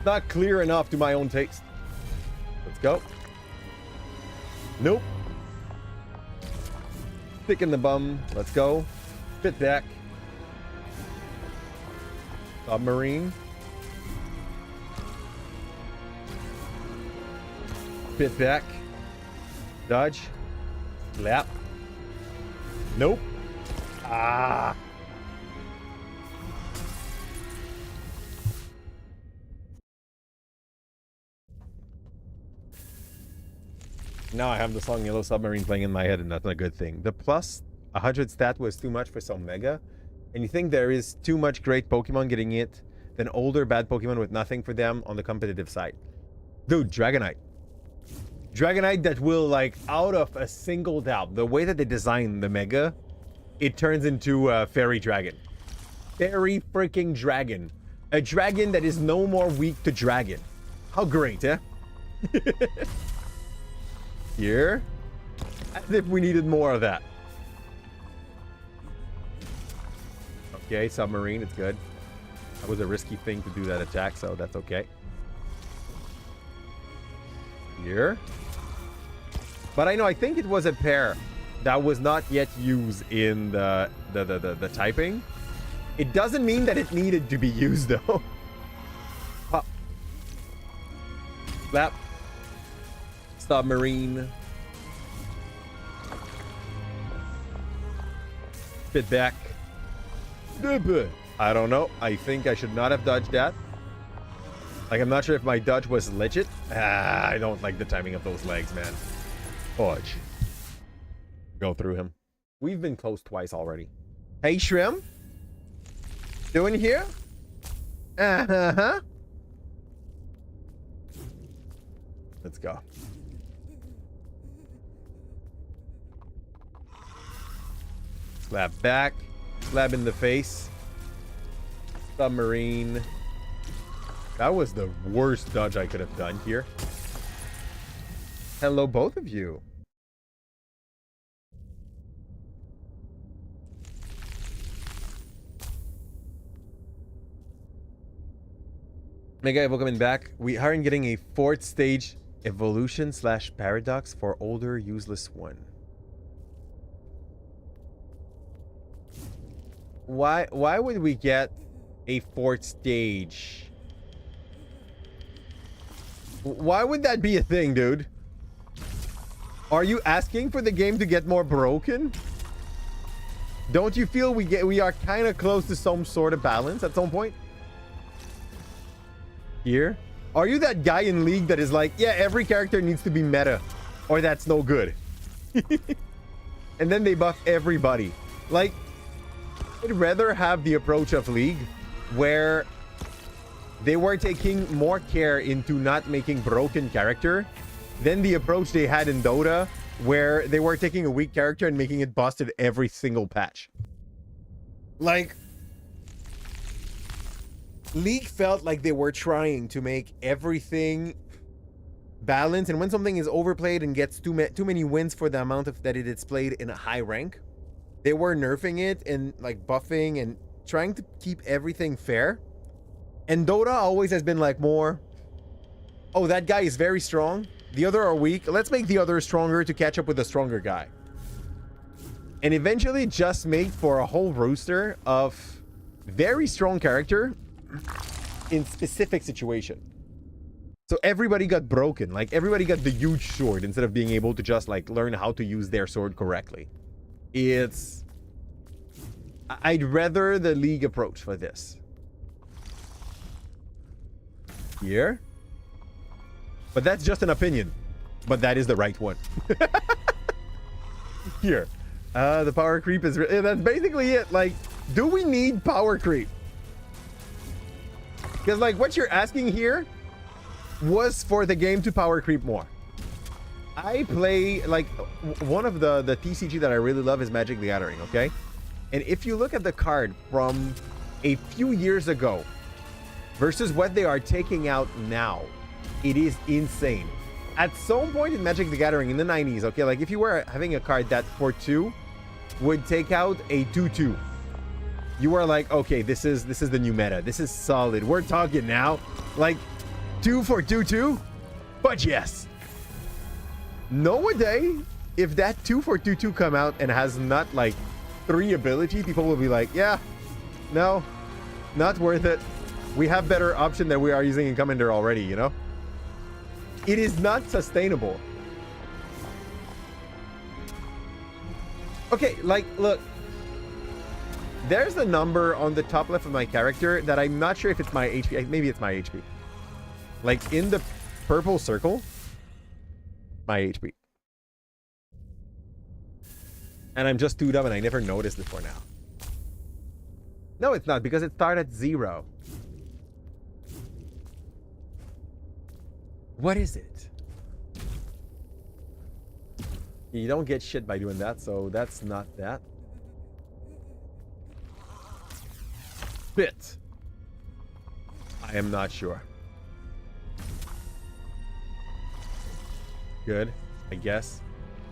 Not clear enough to my own taste. Let's go. Nope. Stick in the bum. Let's go. Spit back. Submarine. Spit back. Dodge. Slap. Nope. Ah. Now I have the song Yellow Submarine playing in my head, and that's not a good thing. The plus 100 stat was too much for some Mega, and you think there is too much great Pokemon getting it than older bad Pokemon with nothing for them on the competitive side. Dude, Dragonite. Dragonite that will, like, out of a single doubt, the way that they design the Mega, it turns into a Fairy Dragon. Fairy freaking Dragon. A dragon that is no more weak to dragon. How great, eh? Here. As if we needed more of that. Okay, submarine, it's good. That was a risky thing to do that attack, so that's okay. Here. But I know, I think it was a pair that was not yet used in the typing. It doesn't mean that it needed to be used, though. Pop. Slap. Submarine. Spit back. I don't know. I think I should not have dodged that. Like, I'm not sure if my dodge was legit. I don't like the timing of those legs, man. Fudge. Go through him. We've been close twice already. Hey, Shrimp. Doing here? Uh-huh. Let's go. Slap back. Slap in the face. Submarine. That was the worst dodge I could have done here. Hello, both of you. Mega Evo coming back. We aren't getting a 4th stage evolution / paradox for older useless one. Why would we get a 4th stage? Why would that be a thing, dude? Are you asking for the game to get more broken? Don't you feel we are kind of close to some sort of balance at some point? Here? Are you that guy in League that is like, yeah, every character needs to be meta, or that's no good? And then they buff everybody. Like, I'd rather have the approach of League where they were taking more care into not making broken character than the approach they had in Dota where they were taking a weak character and making it busted every single patch. Like, League felt like they were trying to make everything balance, and when something is overplayed and gets too many wins for the amount of that it is played in a high rank, they were nerfing it and like buffing and trying to keep everything fair. And Dota always has been like more, oh, that guy is very strong, the other are weak, let's make the other stronger to catch up with the stronger guy. And eventually just made for a whole roster of very strong character in specific situation. So everybody got broken. Like everybody got the huge sword instead of being able to just like learn how to use their sword correctly. I'd rather the League approach for this. Here. But that's just an opinion. But that is the right one. Here. The power creep is... That's basically it. Like, do we need power creep? Because, like, what you're asking here was for the game to power creep more. I play, like, one of the TCG that I really love is Magic the Gathering, okay? And if you look at the card from a few years ago versus what they are taking out now, it is insane. At some point in Magic the Gathering in the 90s, okay, like if you were having a card that for 2 would take out a 2/2, you are like, okay, this is the new meta. This is solid. We're talking now. Like 2 for 2/2? But yes. Nowadays, if that 2 for 2/2 come out and has not like 3 ability, people will be like, yeah, no, not worth it. We have better option that we are using in Commander already, you know? It is not sustainable. Okay, like, look. There's the number on the top left of my character that I'm not sure if it's my HP. Maybe it's my HP. Like, in the purple circle, my HP. And I'm just too dumb and I never noticed before now. No, it's not, because it started at 0. What is it? You don't get shit by doing that, so that's not that. Bit. I am not sure. Good, I guess.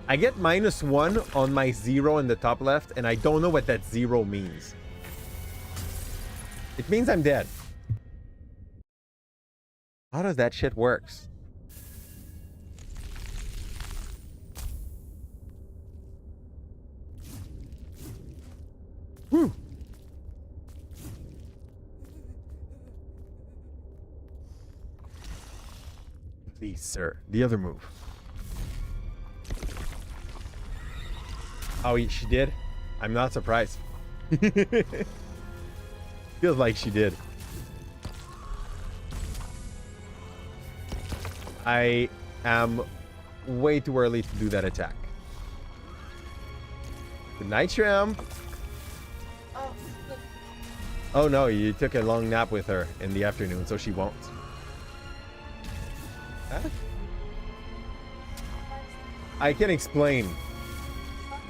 I get -1 on my 0 in the top left, and I don't know what that 0 means. It means I'm dead. How does that shit works? Whew. Please, sir. The other move. Oh, she did? I'm not surprised. Feels like she did. I am way too early to do that attack. Good night, Shram. Oh no, you took a long nap with her in the afternoon, so she won't. Huh? I can explain.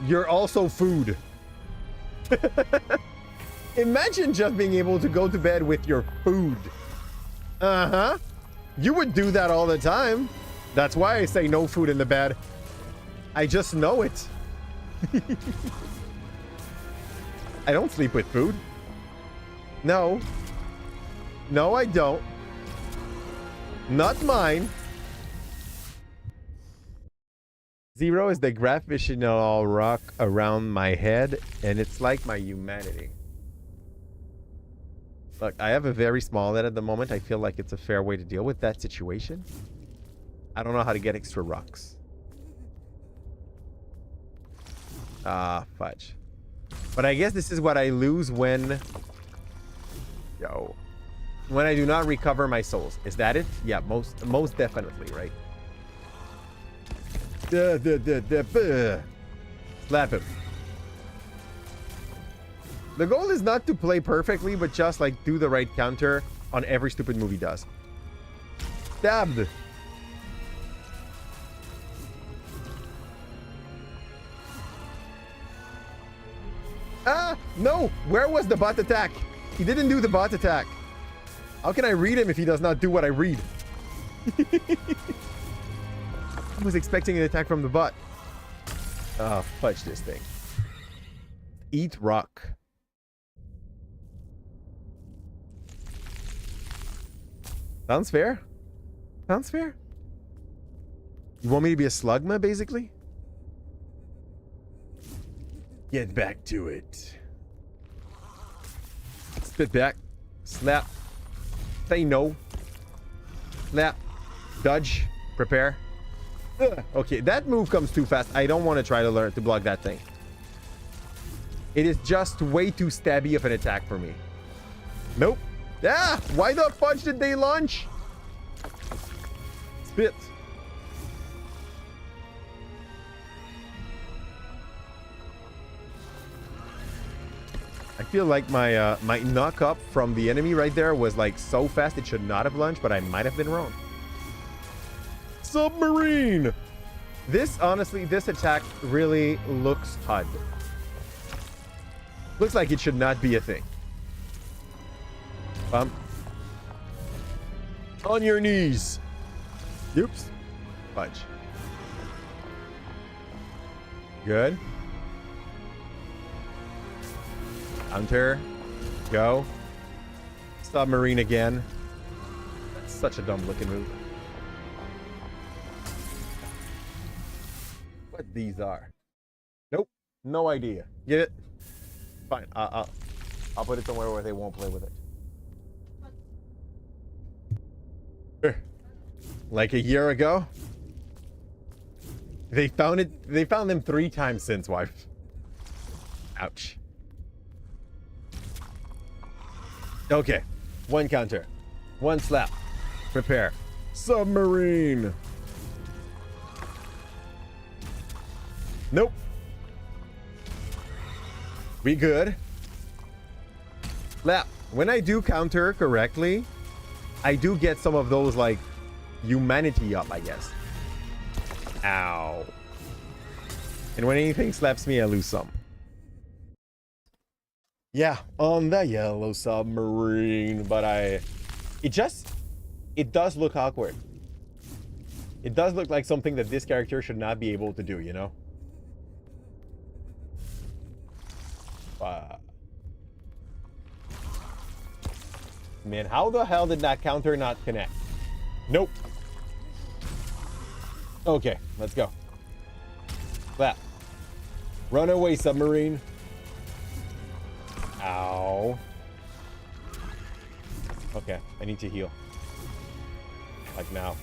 You're also food. Imagine just being able to go to bed with your food. Uh-huh. You would do that all the time. That's why I say no food in the bed. I just know it. I don't sleep with food. No. No, I don't. Not mine. 0 is the gravitational rock around my head, and it's like my humanity. Look, I have a very small head at the moment. I feel like it's a fair way to deal with that situation. I don't know how to get extra rocks. Ah, fudge. But I guess this is what I lose when... Yo. When I do not recover my souls. Is that it? Yeah, most definitely, right? Slap him. The goal is not to play perfectly, but just like do the right counter on every stupid move he does. Stabbed. Ah, no. Where was the bot attack? He didn't do the bot attack. How can I read him if he does not do what I read? was expecting an attack from the butt. Fudge this thing. Eat rock. Sounds fair. Sounds fair. You want me to be a slugma, basically? Get back to it. Spit back. Slap. Say no. Slap. Dodge. Prepare. Ugh. Okay, that move comes too fast. I don't want to try to learn to block that thing. It is just way too stabby of an attack for me. Nope. Ah! Why the fudge did they launch? Spit. I feel like my my knock up from the enemy right there was like so fast it should not have launched, but I might have been wrong. Submarine. This honestly, this attack really looks HUD. Looks like it should not be a thing. Bump. On your knees. Oops. Fudge. Good. Counter. Go. Submarine again. That's such a dumb looking move. What these are? Nope. No idea. Get it? Fine. I'll put it somewhere where they won't play with it. Like a year ago. They found it. They found them 3 times since, wife. Ouch. Okay. 1 counter. 1 slap. Prepare. Submarine. Nope. We good. Slap. When I do counter correctly, I do get some of those, like, humanity up, I guess. Ow. And when anything slaps me, I lose some. Yeah, on the yellow submarine, but it does look awkward. It does look like something that this character should not be able to do, you know? Man, how the hell did that counter not connect? Nope. Okay, let's go. Slap. Runaway submarine. Ow. Okay, I need to heal. Like now.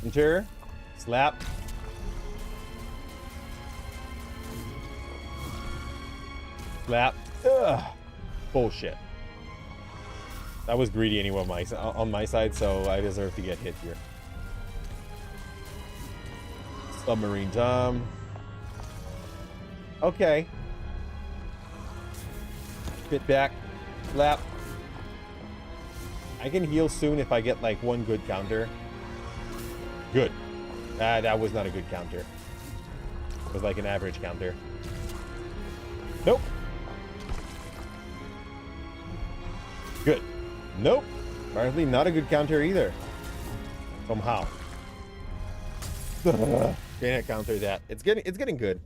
Counter. Slap. Slap. Ugh. Bullshit. That was greedy anyway on my side, so I deserve to get hit here. Submarine time. Okay. Spit back. Slap. I can heal soon if I get like 1 good counter. Good. That was not a good counter. It was like an average counter. Nope. Good. Nope. Apparently not a good counter either. Somehow. Can't counter that. It's getting good.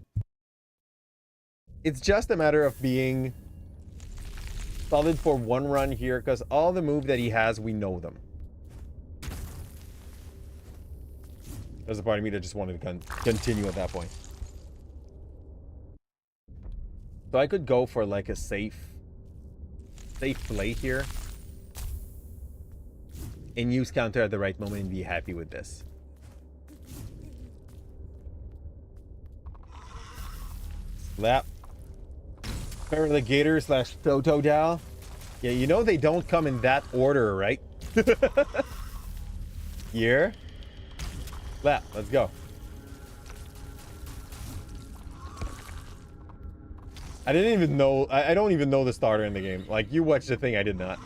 It's just a matter of being solid for 1 run here, because all the moves that he has, we know them. There's a part of me that just wanted to continue at that point. So I could go for like a safe play here. And use counter at the right moment and be happy with this. Slap. Paraligator / Totodile. Yeah, you know they don't come in that order, right? Here. Slap. Let's go. I didn't even know. I don't even know the starter in the game. Like, you watched the thing, I did not.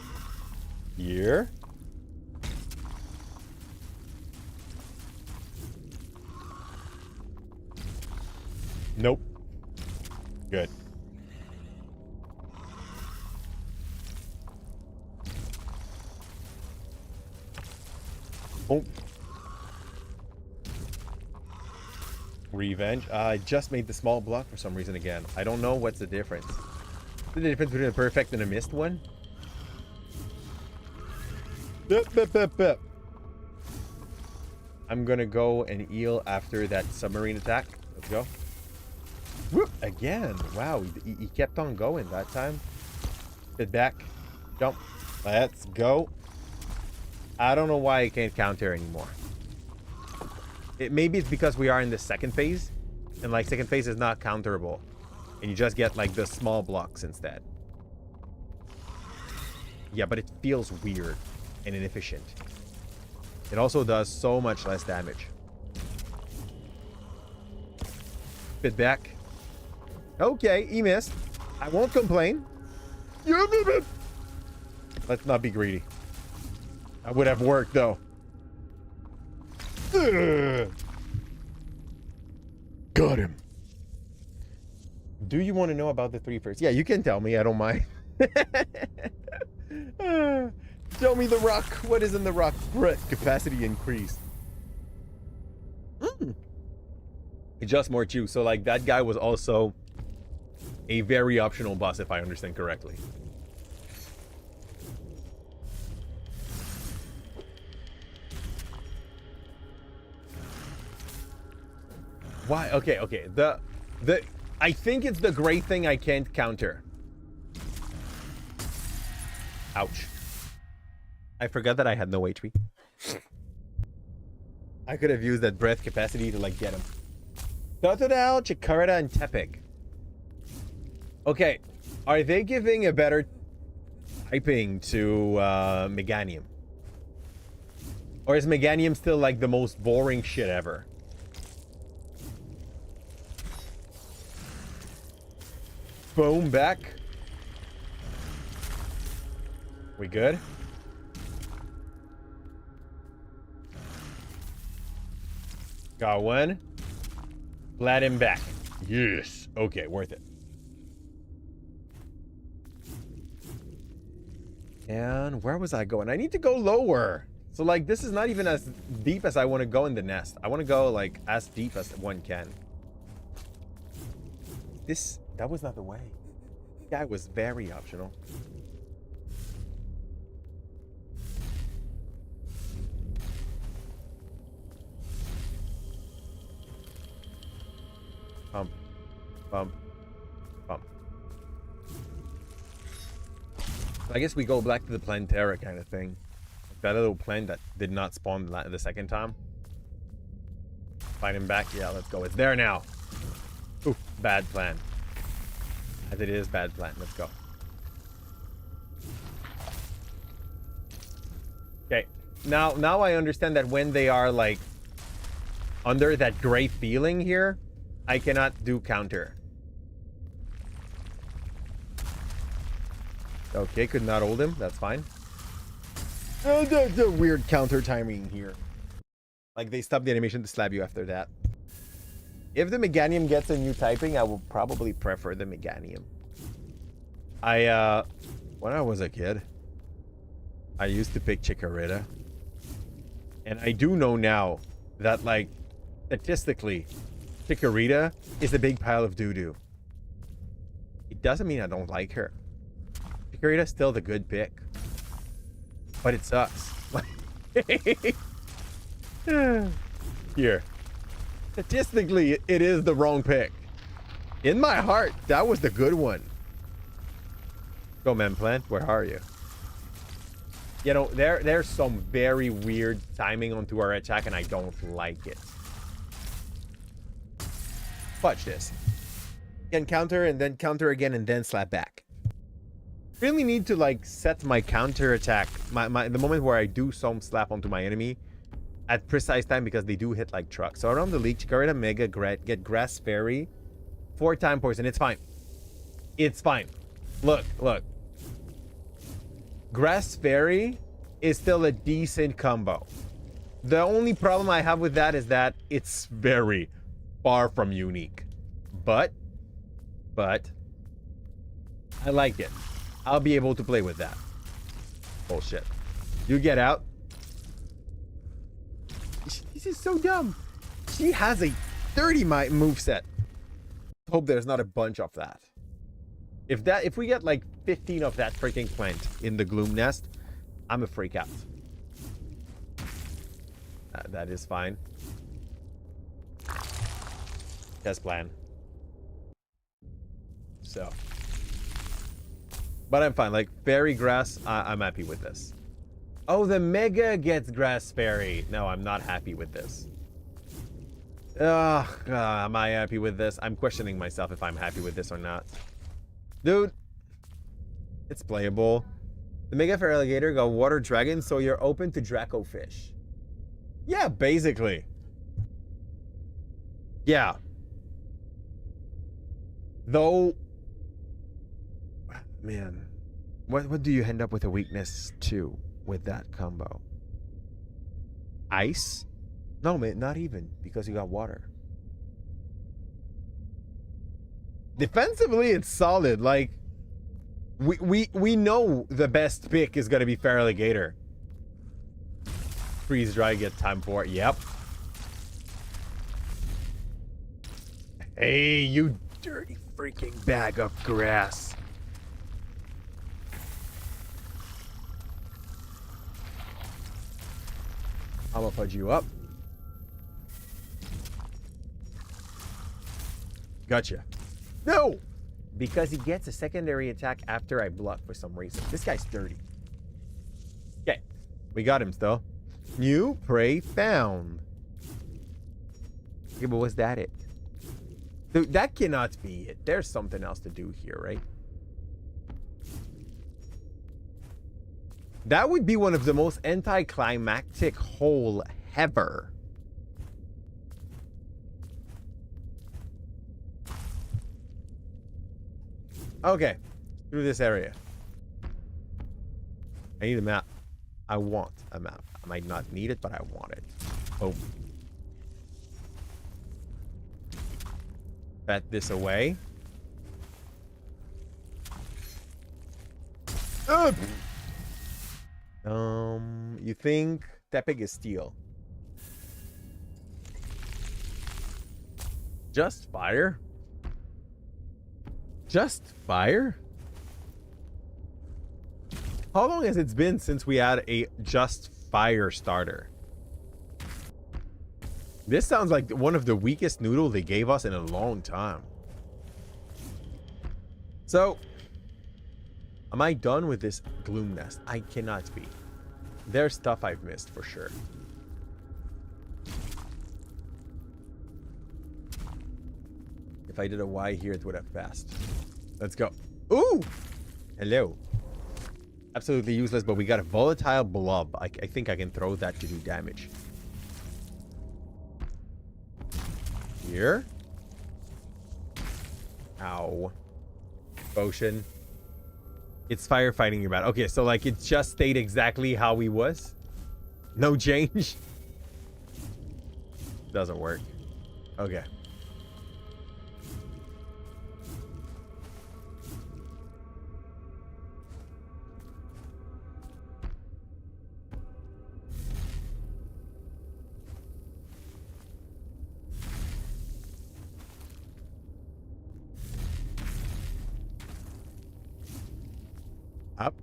Here. Nope. Good. Oh. Revenge. I just made the small block for some reason again. I don't know what's the difference. What's the difference between a perfect and a missed one? I'm gonna go and heal after that submarine attack. Let's go. Whoop! Again. Wow, he kept on going that time. Sit back. Jump. Let's go. I don't know why I can't counter anymore. Maybe it's because we are in the second phase. And like second phase is not counterable. And you just get like the small blocks instead. Yeah, but it feels weird and inefficient. It also does so much less damage. Bit back. Okay, he missed. I won't complain. Let's not be greedy. That would have worked though. Got him. Do you want to know about the 3 first? Yeah, you can tell me. I don't mind. Tell me the rock. What is in the rock? Capacity increase. Just more juice. So like that guy was also a very optional boss, if I understand correctly. Why? Okay, okay. I think it's the great thing I can't counter. Ouch. I forgot that I had no HP. I could have used that breath capacity to like get him. Totodile, Chikorita, and Tepig. Okay. Are they giving a better typing to Meganium? Or is Meganium still like the most boring shit ever? Boom, back. We good? Got one. Flat him back. Yes. Okay, worth it. And where was I going? I need to go lower. So like this is not even as deep as I want to go in the nest. I want to go like as deep as one can. That was not the way. That was very optional. Bump. Bump. Bump. I guess we go back to the Plantera kind of thing. That little plant that did not spawn the second time. Find him back. Yeah, let's go. It's there now. Oof, bad plan. As it is, bad plan. Let's go. Okay. Now I understand that when they are like under that great feeling here, I cannot do counter. Okay, could not hold him. That's fine. The weird counter timing here. Like they stop the animation to slap you after that. If the Meganium gets a new typing, I will probably prefer the Meganium. When I was a kid, I used to pick Chikorita. And I do know now that, like, statistically, Chikorita is a big pile of doo-doo. It doesn't mean I don't like her. Chikorita's still the good pick. But it sucks. Here. Statistically, it is the wrong pick. In my heart, that was the good one. Go, man, plant. Where are you? You know, there's some very weird timing onto our attack, and I don't like it. Watch this. Again, counter, and then counter again, and then slap back. Really need to, like, set my counter attack, the moment where I do some slap onto my enemy, at precise time, because they do hit like trucks. So around the leak, Chikorita, Mega, get Grass Fairy, 4-time poison. It's fine. It's fine. Look. Grass Fairy is still a decent combo. The only problem I have with that is that it's very far from unique. But I like it. I'll be able to play with that. Bullshit. You get out. This is so dumb. She has a 30 moveset. Hope there's not a bunch of that. If we get like 15 of that freaking plant in the Gloom Nest, I'm a freak out. That is fine. Test plan. So. But I'm fine. Like, fairy grass, I'm happy with this. Oh, the Mega gets grass fairy. No, I'm not happy with this. Am I happy with this? I'm questioning myself if I'm happy with this or not. Dude, it's playable. The Mega Fair Alligator got Water Dragon, so you're open to Draco Fish. Yeah, basically. Yeah. Though, man, what do you end up with a weakness to with that combo? Ice? No, man, not even, because you got water. Defensively, it's solid. Like, we know the best pick is gonna be Feraligatr. Freeze dry, get time for it. Yep. Hey, you dirty freaking bag of grass. I'm gonna fudge you up. Gotcha. No! Because he gets a secondary attack after I block for some reason. This guy's dirty. Okay. We got him still. New prey found. Okay, but was that it? Dude, that cannot be it. There's something else to do here, right? That would be one of the most anticlimactic hole ever. Okay, through this area. I need a map. I want a map. I might not need it, but I want it. Oh. Bet this away. Ugh. You think Tepig is steel? Just fire? Just fire? How long has it been since we had a just fire starter? This sounds like one of the weakest noodle they gave us in a long time. So, am I done with this Gloom Nest? I cannot be. There's stuff I've missed for sure. If I did a Y here, it would have passed. Let's go. Ooh! Hello. Absolutely useless, but we got a volatile blob. I think I can throw that to do damage. Here. Ow. Potion. It's firefighting your battle. Okay, so like it just stayed exactly how he was. No change. Doesn't work. Okay. Up.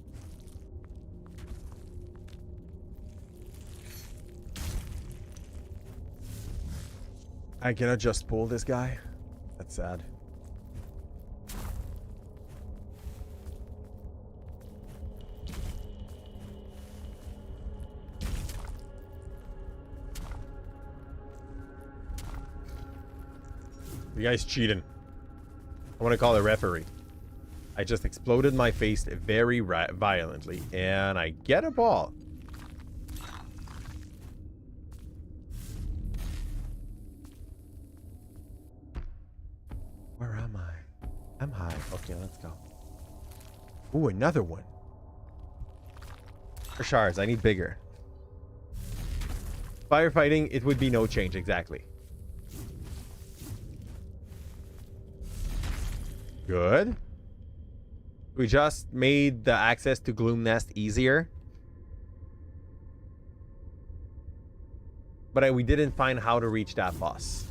I cannot just pull this guy. That's sad. You guys cheating. I want to call a referee. I just exploded my face very violently, and I get a ball. Where am I? I'm high. Okay, let's go. Ooh, another one. For shards, I need bigger. Firefighting, it would be no change, exactly. Good. We just made the access to Gloom Nest easier. But we didn't find how to reach that boss.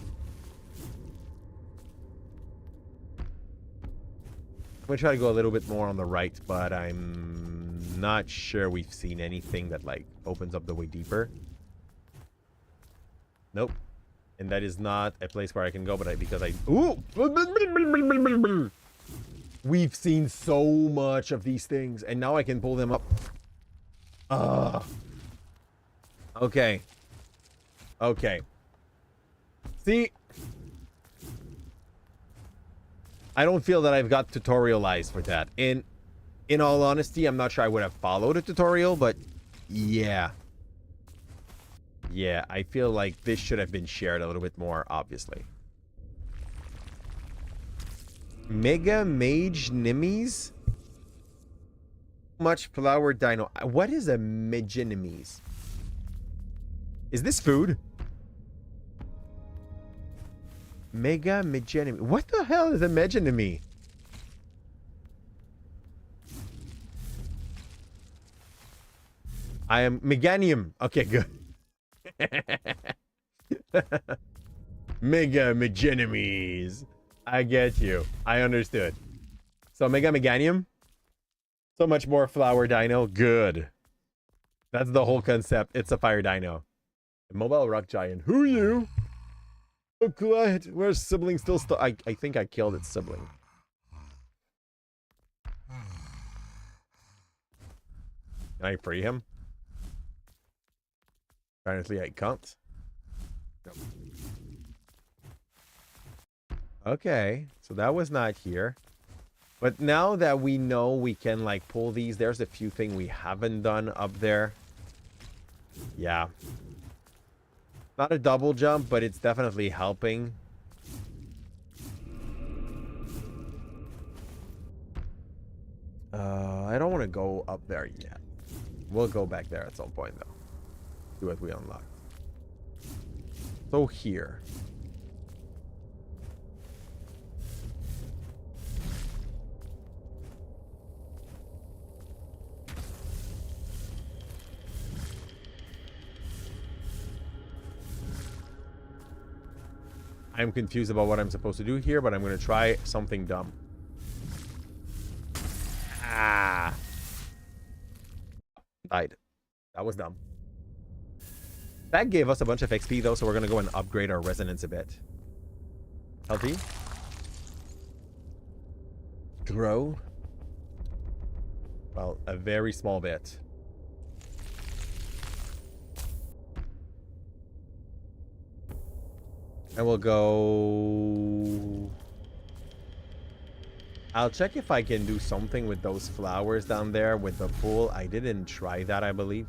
I'm gonna try to go a little bit more on the right, but I'm not sure we've seen anything that like opens up the way deeper. Nope. And that is not a place where I can go, but ooh! We've seen so much of these things, and now I can pull them up. Okay. Okay. See? I don't feel that I've got tutorialized for that. In all honesty, I'm not sure I would have followed a tutorial, but yeah. Yeah, I feel like this should have been shared a little bit more, obviously. Mega Mage Nimies? Much flower dino. What is a Megenimes? Is this food? Mega Meganime. What the hell is a Meganime? I am Meganium. Okay, good. Mega Megenimes. I get you. I understood. So Mega Meganium. So much more flower dino. Good. That's the whole concept. It's a fire dino. A mobile rock giant. Who are you? Oh, quiet. Where's sibling still? I think I killed its sibling. Can I free him? Apparently I can't. Nope. Okay, so that was not here. But now that we know we can like pull these, there's a few things we haven't done up there. Yeah. Not a double jump, but it's definitely helping. I don't want to go up there yet. We'll go back there at some point, though. See what we unlock. So here. I'm confused about what I'm supposed to do here, but I'm going to try something dumb. Ah. Died. That was dumb. That gave us a bunch of XP, though, so we're going to go and upgrade our resonance a bit. Healthy. Grow. Well, a very small bit. And we'll go... I'll check if I can do something with those flowers down there with the pool. I didn't try that, I believe.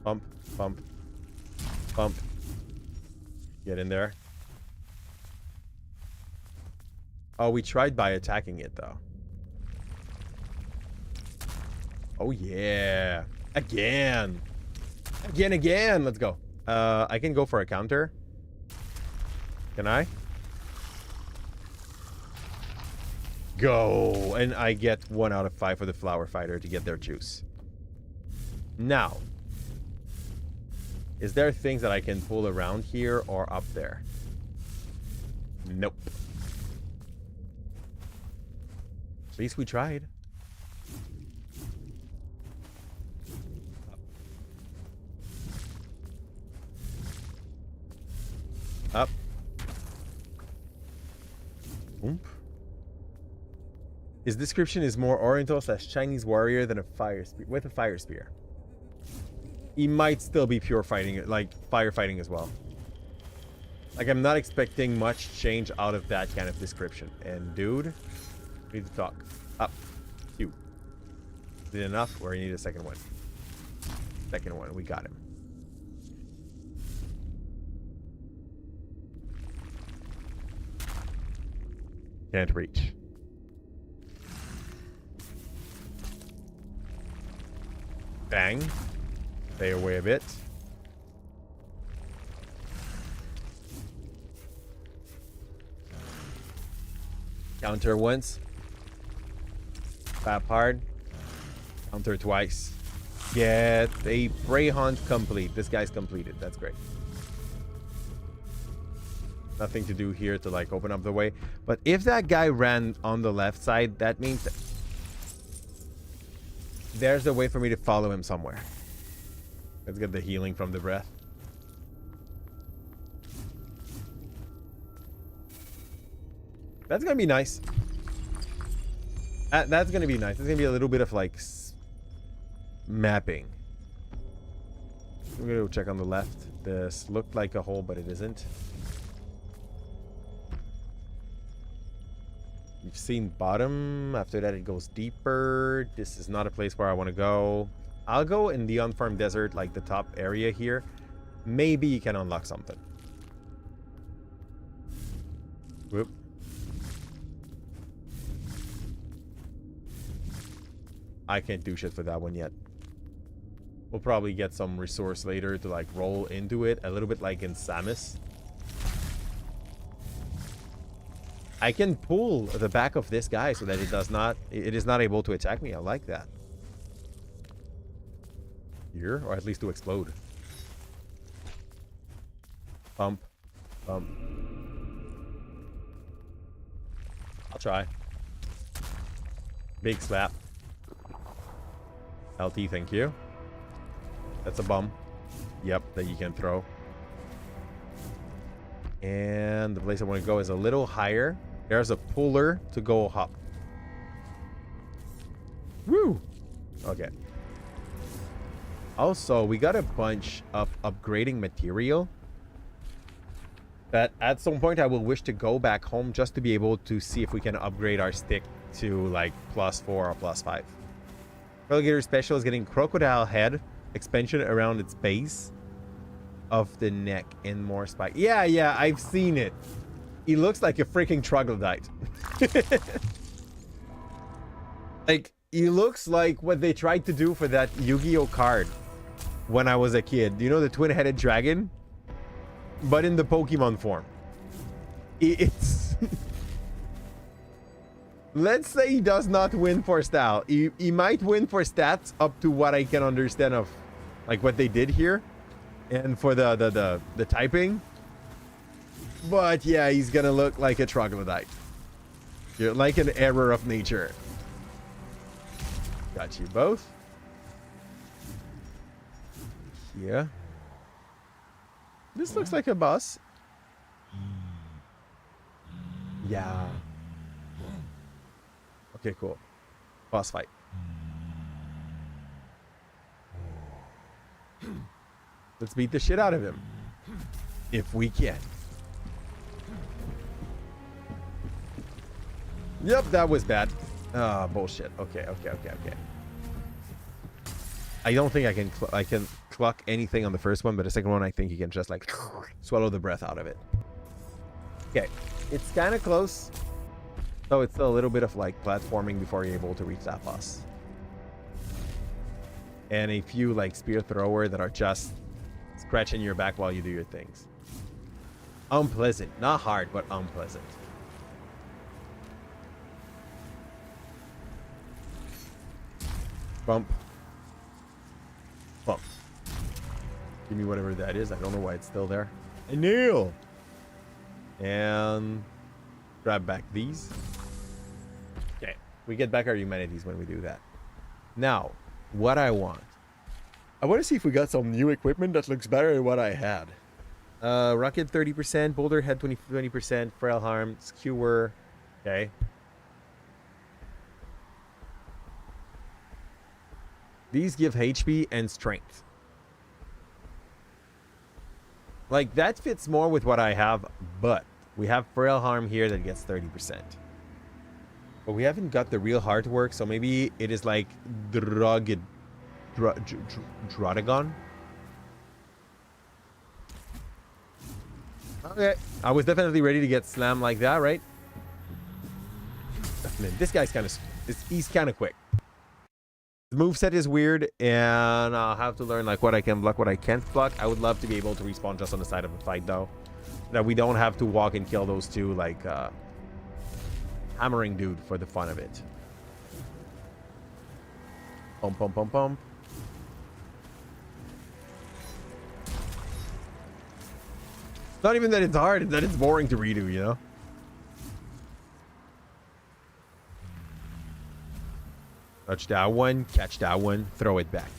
Pump, pump, pump. Get in there. Oh, we tried by attacking it, though. Oh, yeah. Again. Again. Let's go. I can go for a counter. Can I? Go. And I get 1 out of 5 for the flower fighter to get their juice. Now. Is there things that I can pull around here or up there? Nope. At least we tried. Up. Oomp. His description is more Oriental/Chinese warrior than a fire spear with a fire spear. He might still be pure fighting, like firefighting as well. Like I'm not expecting much change out of that kind of description. And dude, we need to talk. Up. Q. Is it enough, or you need a second one? Second one. We got him. Can't reach. Bang. Stay away a bit. Counter once. Tap hard. Counter twice. Get a prey hunt complete. This guy's completed. That's great. Nothing to do here to like open up the way. But if that guy ran on the left side, that means that there's a way for me to follow him somewhere. Let's get the healing from the breath. That's gonna be nice. That's gonna be nice. There's gonna be a little bit of like mapping. We're gonna go check on the left. This looked like a hole, but it isn't. You've seen bottom. After that, it goes deeper. This is not a place where I want to go. I'll go in the unfarmed desert, like the top area here. Maybe you can unlock something. Whoop. I can't do shit for that one yet. We'll probably get some resource later to like roll into it. A little bit like in Samus. I can pull the back of this guy so that it is not able to attack me. I like that. Here, or at least to explode. Bump. Bump. I'll try. Big slap. LT, thank you. That's a bum. Yep, that you can throw. And the place I want to go is a little higher. There's a puller to go hop. Woo! Okay. Also, we got a bunch of upgrading material that at some point I will wish to go back home just to be able to see if we can upgrade our stick to like +4 or +5. Relegator Special is getting crocodile head expansion around its base of the neck and more spike. Yeah, I've seen it. He looks like a freaking troglodyte. Like, he looks like what they tried to do for that Yu-Gi-Oh card when I was a kid. You know, the twin-headed dragon? But in the Pokemon form. It's... Let's say he does not win for style. He might win for stats up to what I can understand of like what they did here. And for the typing. But yeah, he's gonna look like a troglodyte. You're like an error of nature. Got you both. Yeah. This looks like a boss. Yeah. Okay, cool. Boss fight. Let's beat the shit out of him. If we can. Yep, that was bad. Ah, bullshit. Okay. I don't think I can cluck anything on the first one, but the second one I think you can just like swallow the breath out of it. Okay, it's kind of close. So it's still a little bit of like platforming before you're able to reach that boss. And a few like spear thrower that are just scratching your back while you do your things. Unpleasant. Not hard, but unpleasant. Bump. Bump. Give me whatever that is. I don't know why it's still there. And kneel! And grab back these. Okay. We get back our humanities when we do that. Now, what I want to see if we got some new equipment that looks better than what I had. Rocket 30%, boulder head 20%, frail harm, skewer. Okay. These give HP and strength. Like, that fits more with what I have, but we have frail harm here that gets 30%. But we haven't got the real heart work, so maybe it is like Drotagon. Okay, I was definitely ready to get slammed like that, right? Man, this guy's kind of... He's kind of quick. The moveset is weird, and I'll have to learn like what I can block, what I can't block. I would love to be able to respawn just on the side of a fight, though. That we don't have to walk and kill those two, like, hammering dude for the fun of it. Pump, pump, pump, pump. Not even that it's hard, it's that it's boring to redo, you know? Touch that one, catch that one, throw it back.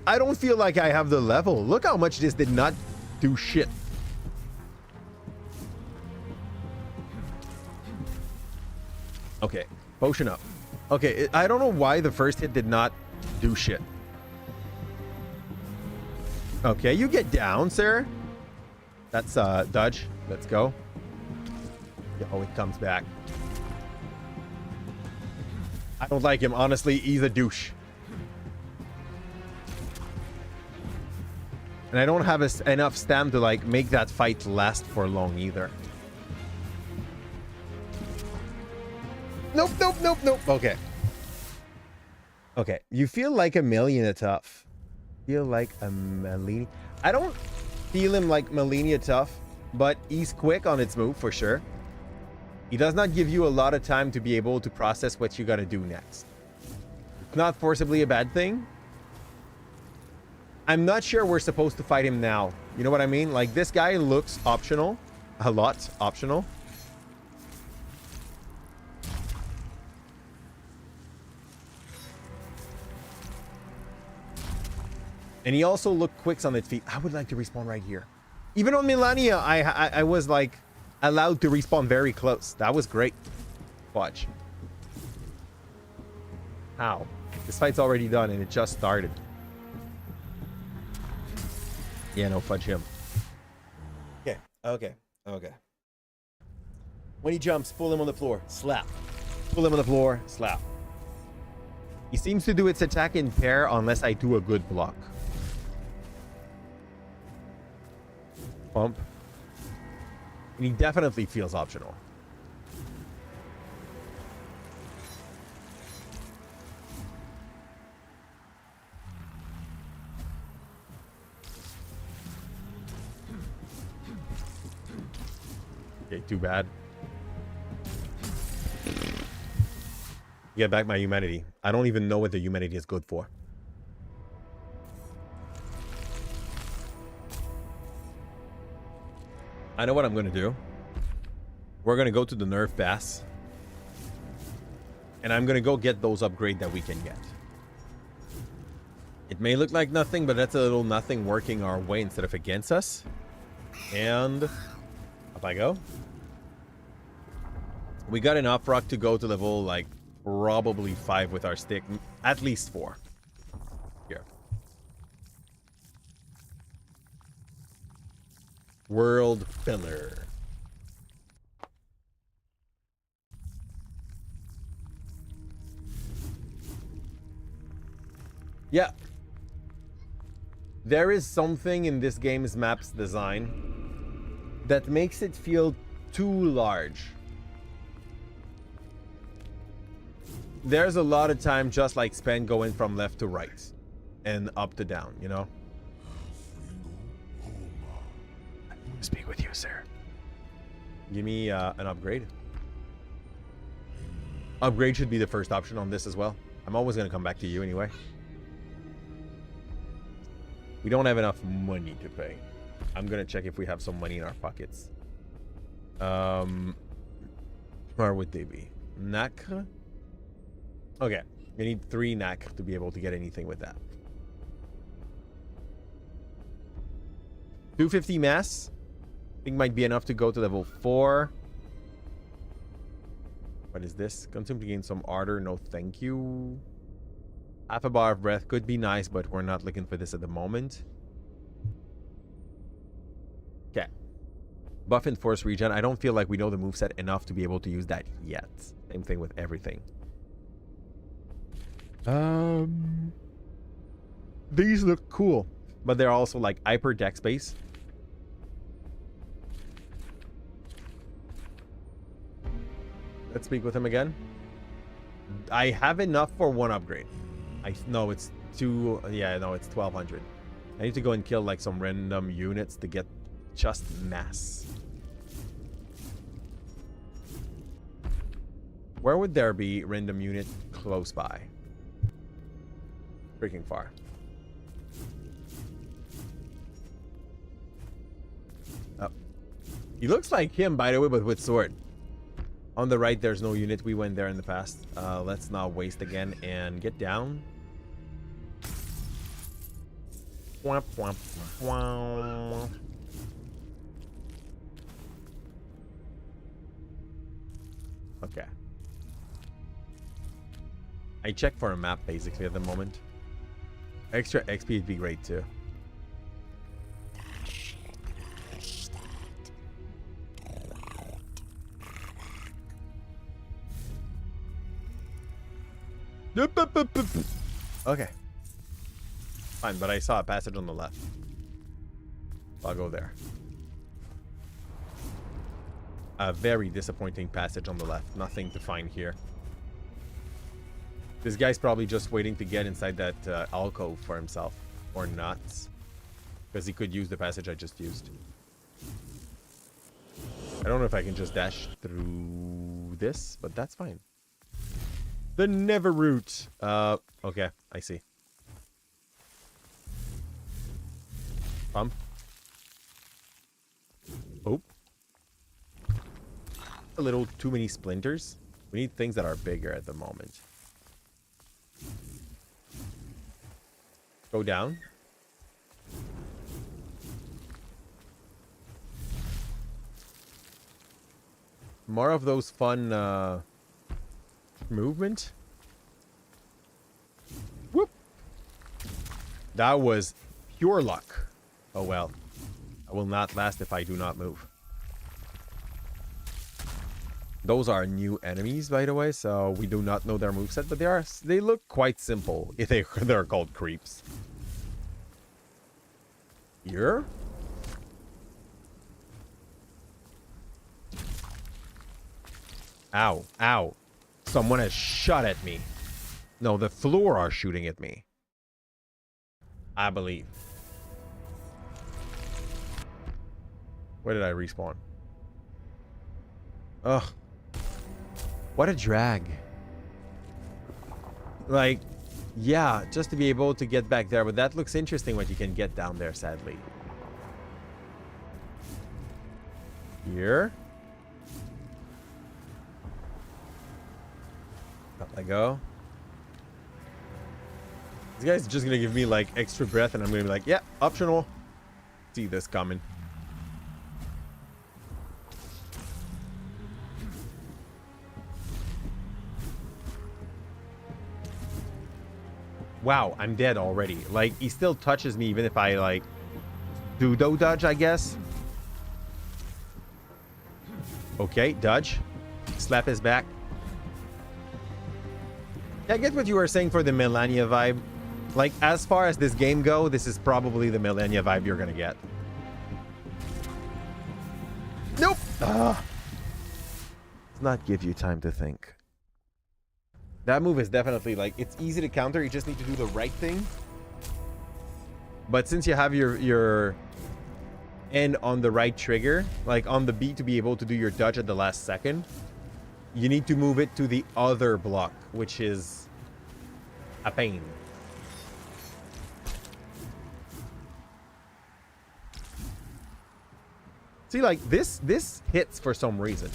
I don't feel like I have the level. Look how much this did not do shit. Okay, potion up. Okay, I don't know why the first hit did not do shit. Okay, you get down, sir. That's dodge. Let's go. Oh, it comes back. I don't like him, honestly. He's a douche. And I don't have enough stam to like make that fight last for long either. Nope, nope, nope, nope. Okay. Okay. You feel like a Melina tough. Feel like a Melina. I don't feel him like Melina tough, but he's quick on its move for sure. He does not give you a lot of time to be able to process what you gotta do next. Not forcibly a bad thing. I'm not sure we're supposed to fight him now. You know what I mean? Like, this guy looks optional. A lot optional. And he also looked quick on its feet. I would like to respawn right here. Even on Melania, I was like allowed to respawn very close. That was great. Watch. How? This fight's already done and it just started. Yeah, no, fudge him. Okay, okay, okay. When he jumps, pull him on the floor, slap. Pull him on the floor, slap. He seems to do its attack in pair unless I do a good block. Pump. And he definitely feels optional. Okay, too bad. Get back my humanity. I don't even know what the humanity is good for. I know what I'm going to do. We're going to go to the nerf pass. And I'm going to go get those upgrades that we can get. It may look like nothing, but that's a little nothing working our way instead of against us. And up I go. We got enough rock to go to level like probably 5 with our stick. At least 4. Here. World Filler. Yeah. There is something in this game's map's design that makes it feel too large. There's a lot of time just like spent going from left to right and up to down, you know? Speak with you, sir. Give me an upgrade. Upgrade should be the first option on this as well. I'm always going to come back to you anyway. We don't have enough money to pay. I'm going to check if we have some money in our pockets. Where would they be? Knack? Okay. We need 3 knack to be able to get anything with that. 250 mass. I think might be enough to go to level 4. What is this? Consume to gain some ardor. No, thank you. Half a bar of breath could be nice, but we're not looking for this at the moment. Okay. Buff and force regen. I don't feel like we know the moveset enough to be able to use that yet. Same thing with everything. These look cool, but they're also like hyper dex base. Let's speak with him again. I have enough for 1 upgrade. No, it's 2. Yeah, no, it's 1200. I need to go and kill like some random units to get just mass. Where would there be random unit close by? Freaking far. He looks like him, by the way, but with sword. On the right, there's no unit. We went there in the past. Let's not waste again and get down. Womp, womp, womp. Okay. I check for a map basically at the moment. Extra XP would be great too. Okay. Fine, but I saw a passage on the left. I'll go there. A very disappointing passage on the left. Nothing to find here. This guy's probably just waiting to get inside that alcove for himself. Or not. Because he could use the passage I just used. I don't know if I can just dash through this, but that's fine. The Never route. Okay, I see. Pump. Oh. A little too many splinters. We need things that are bigger at the moment. Go down. More of those fun movement. Whoop. That was pure luck. Oh well. I will not last if I do not move. Those are new enemies, by the way, so we do not know their moveset, but they look quite simple. They're called creeps. Here? Ow, ow. Someone has shot at me. No, the floor are shooting at me. I believe. Where did I respawn? Ugh. What a drag. Like, yeah, just to be able to get back there, but that looks interesting what you can get down there, sadly. Here. Let go. This guy's just gonna give me like extra breath and I'm gonna be like, yeah, optional. See this coming. Wow, I'm dead already. Like, he still touches me even if I like pseudo dodge, I guess. Okay, dodge. Slap his back. Yeah, I get what you were saying for the Melania vibe. Like, as far as this game go, this is probably the Melania vibe you're gonna get. Nope. Does not give you time to think. That move is definitely like, it's easy to counter. You just need to do the right thing. But since you have your end on the right trigger, like on the B to be able to do your dodge at the last second, you need to move it to the other block, which is a pain. See, like this hits for some reason.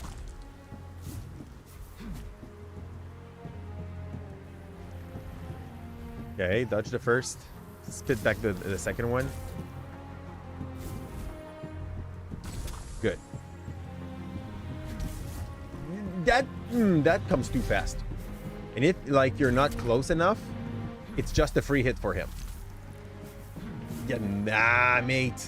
Okay, dodge the first. Spit back the second one. Good. That comes too fast. And if like you're not close enough, it's just a free hit for him. Yeah, nah, mate.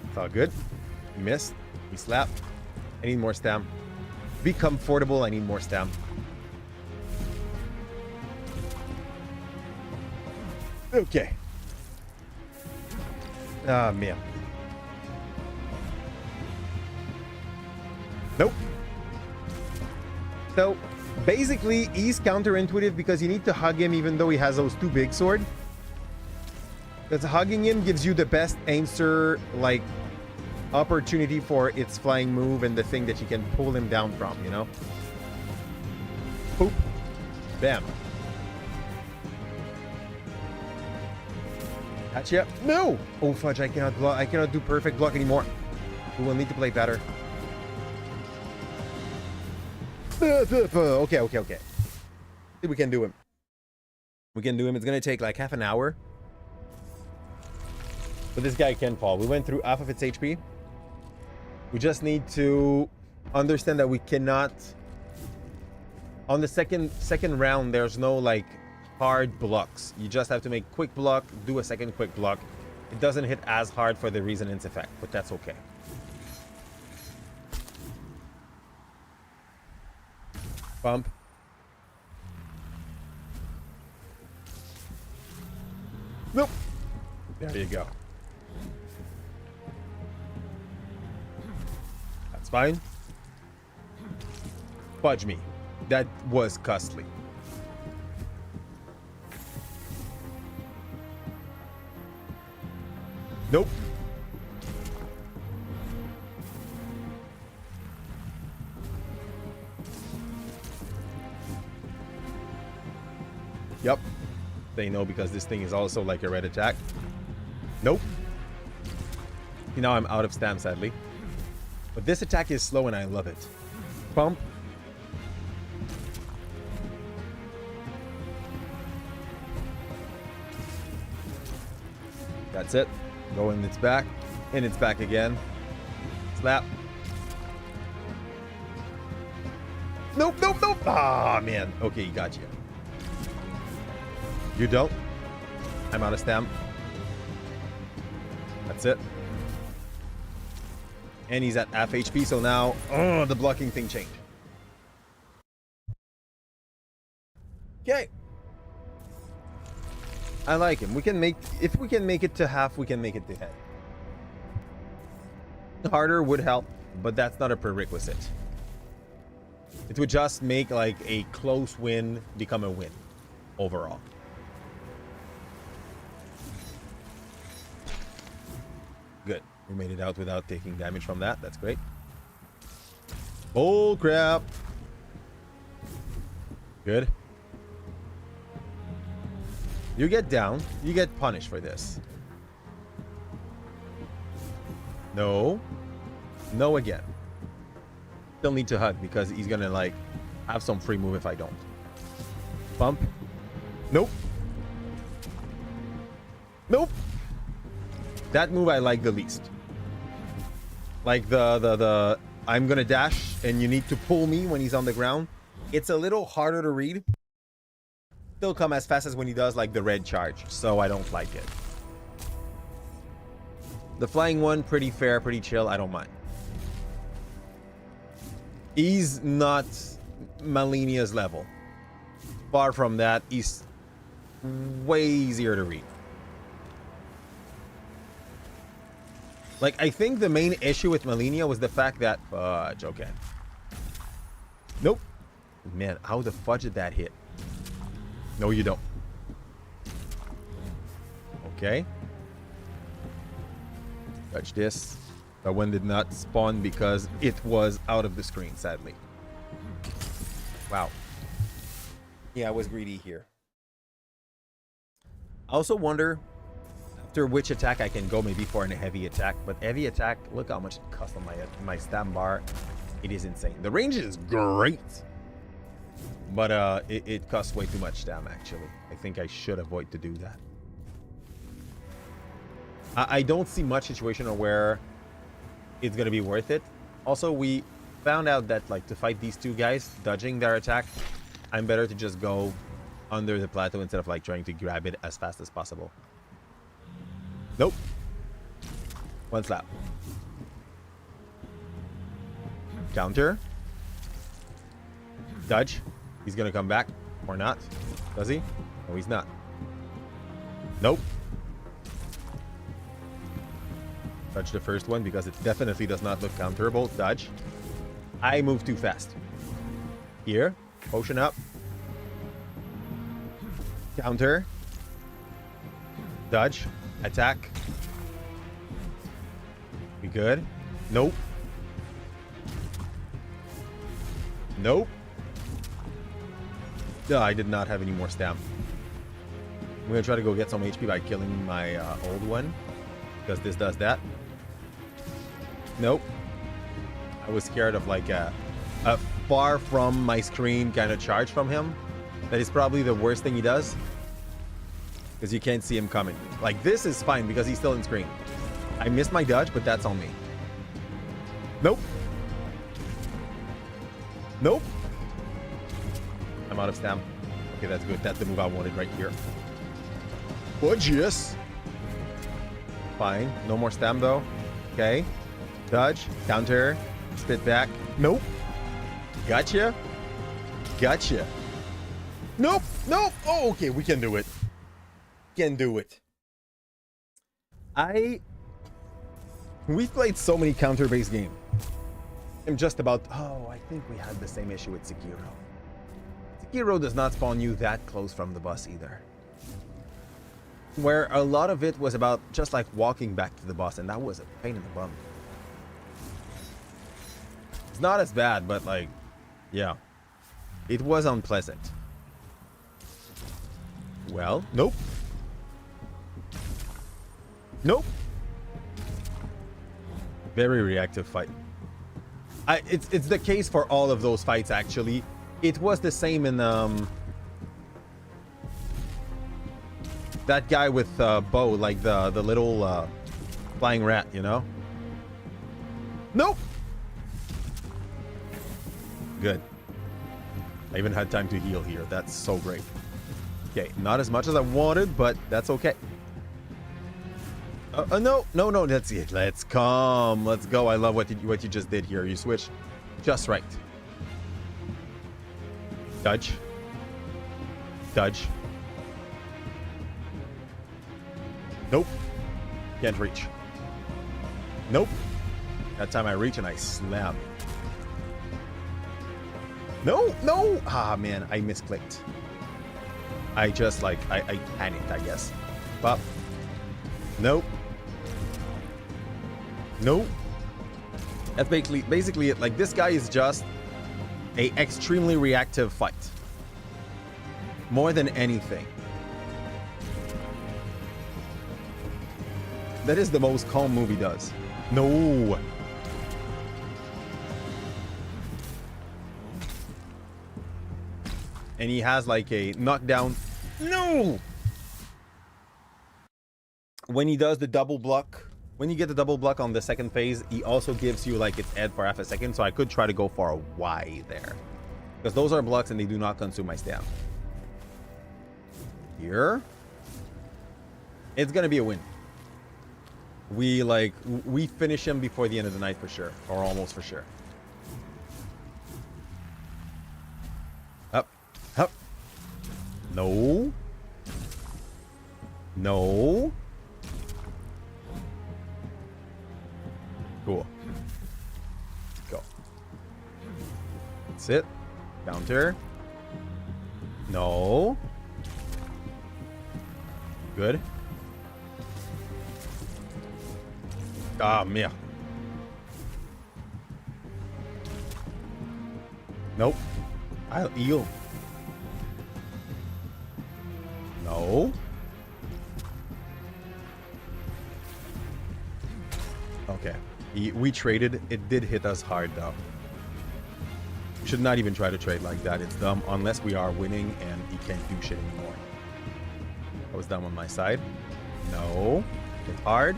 It's all good. He missed. He slapped. I need more stam. Be comfortable. I need more stam. Okay. Ah, man. Nope. So, basically, he's counterintuitive because you need to hug him even though he has those two big swords. Because hugging him gives you the best answer, like, opportunity for its flying move and the thing that you can pull him down from, you know? Boop. Bam. Gotcha. No! Oh, fudge, I cannot block. I cannot do perfect block anymore. We will need to play better. Okay, okay, okay. We can do him. We can do him. It's going to take like half an hour. But this guy can fall. We went through half of its HP. We just need to understand that we cannot... On the second round, there's no like hard blocks. You just have to make quick block, do a second quick block. It doesn't hit as hard for the resonance effect, but that's okay. Bump. Nope. There you go. That's fine. Fudge me. That was costly. Nope. Yep. They know because this thing is also like a red attack. Nope. Now I'm out of stam, sadly. But this attack is slow and I love it. Pump. That's it. Go in its back. And it's back again. Slap. Nope, nope, nope. Ah, man. Okay, got you. You don't. I'm out of stam. That's it. And he's at half HP, so now the blocking thing changed. Okay. I like him. We can make, if we can make it to half, we can make it to head. Harder would help, but that's not a prerequisite. It would just make like a close win become a win overall. Good. We made it out without taking damage from that. That's great. Bull crap. Good. You get down. You get punished for this. No. No again. Still need to hug because he's gonna like have some free move if I don't. Bump. Nope. Nope. That move I like the least. Like the I'm gonna dash and you need to pull me when he's on the ground. It's a little harder to read. Still come as fast as when he does like the red charge, so I don't like it. The flying one, pretty fair, pretty chill, I don't mind. He's not Malenia's level. Far from that, he's way easier to read. Like, I think the main issue with Malenia was the fact that... Fudge, okay. Nope. Man, how the fudge did that hit? No, you don't. Okay. Touch this. That one did not spawn because it was out of the screen, sadly. Wow. Yeah, I was greedy here. I also wonder after which attack I can go, maybe for a heavy attack. But heavy attack, look how much it costs on my stam bar. It is insane. The range is great. But it costs way too much stam, actually. I think I should avoid to do that. I don't see much situation where it's going to be worth it. Also, we found out that like to fight these two guys, dodging their attack, I'm better to just go under the plateau instead of like trying to grab it as fast as possible. Nope. One slap. Counter. Dodge. He's gonna come back or not. Does he? No, he's not. Nope. Dodge the first one because it definitely does not look counterable. Dodge. I move too fast. Here. Potion up. Counter. Dodge. Attack. We good? Nope. Nope. No, I did not have any more stam. gonna try to go get some HP by killing my old one, because this does that. Nope. I was scared of like a far from my screen kind of charge from him. That is probably the worst thing he does, because you can't see him coming. Like, this is fine because he's still in screen. I missed my dodge, but that's on me. Nope. Nope. I'm out of stam. Okay, that's good. That's the move I wanted right here. Gorgeous. Fine. No more stam though. Okay. Dodge. Counter. Spit back. Nope. Gotcha. Gotcha. Nope. Nope. Oh, okay. We can do it. Can do it. We've played so many counter-based games. I'm just about... Oh, I think we had the same issue with Sekiro. Sekiro does not spawn you that close from the bus either. Where a lot of it was about just like walking back to the boss, and that was a pain in the bum. It's not as bad, but like, yeah. It was unpleasant. Well, nope. Nope. Very reactive fight. It's the case for all of those fights, actually. It was the same in that guy with bow, like the little flying rat, you know? Nope. Good. I even had time to heal here. That's so great. Okay, not as much as I wanted, but that's okay. No, that's it. Let's come. Let's go. I love what you just did here. You switched just right. Dodge. Dodge. Nope. Can't reach. Nope. That time I reach and I slam. No. Ah, man, I misclicked. I just like, I panicked, I guess. Pop. Nope. Nope. That's basically it. Like, this guy is just a extremely reactive fight. More than anything. That is the most calm move he does. No. And he has like a knockdown. No. When he does the double block, when you get the double block on the second phase, he also gives you like its head for half a second. So I could try to go for a Y there, because those are blocks and they do not consume my stam. Here, it's gonna be a win. We finish him before the end of the night for sure, or almost for sure. Up. No. Cool. Go. That's it. Counter. No. Good. Ah, man. Nope. I'll heal. No. Okay. We traded. It did hit us hard, though. We should not even try to trade like that. It's dumb, unless we are winning and he can't do shit anymore. I was dumb on my side. No. Hit hard.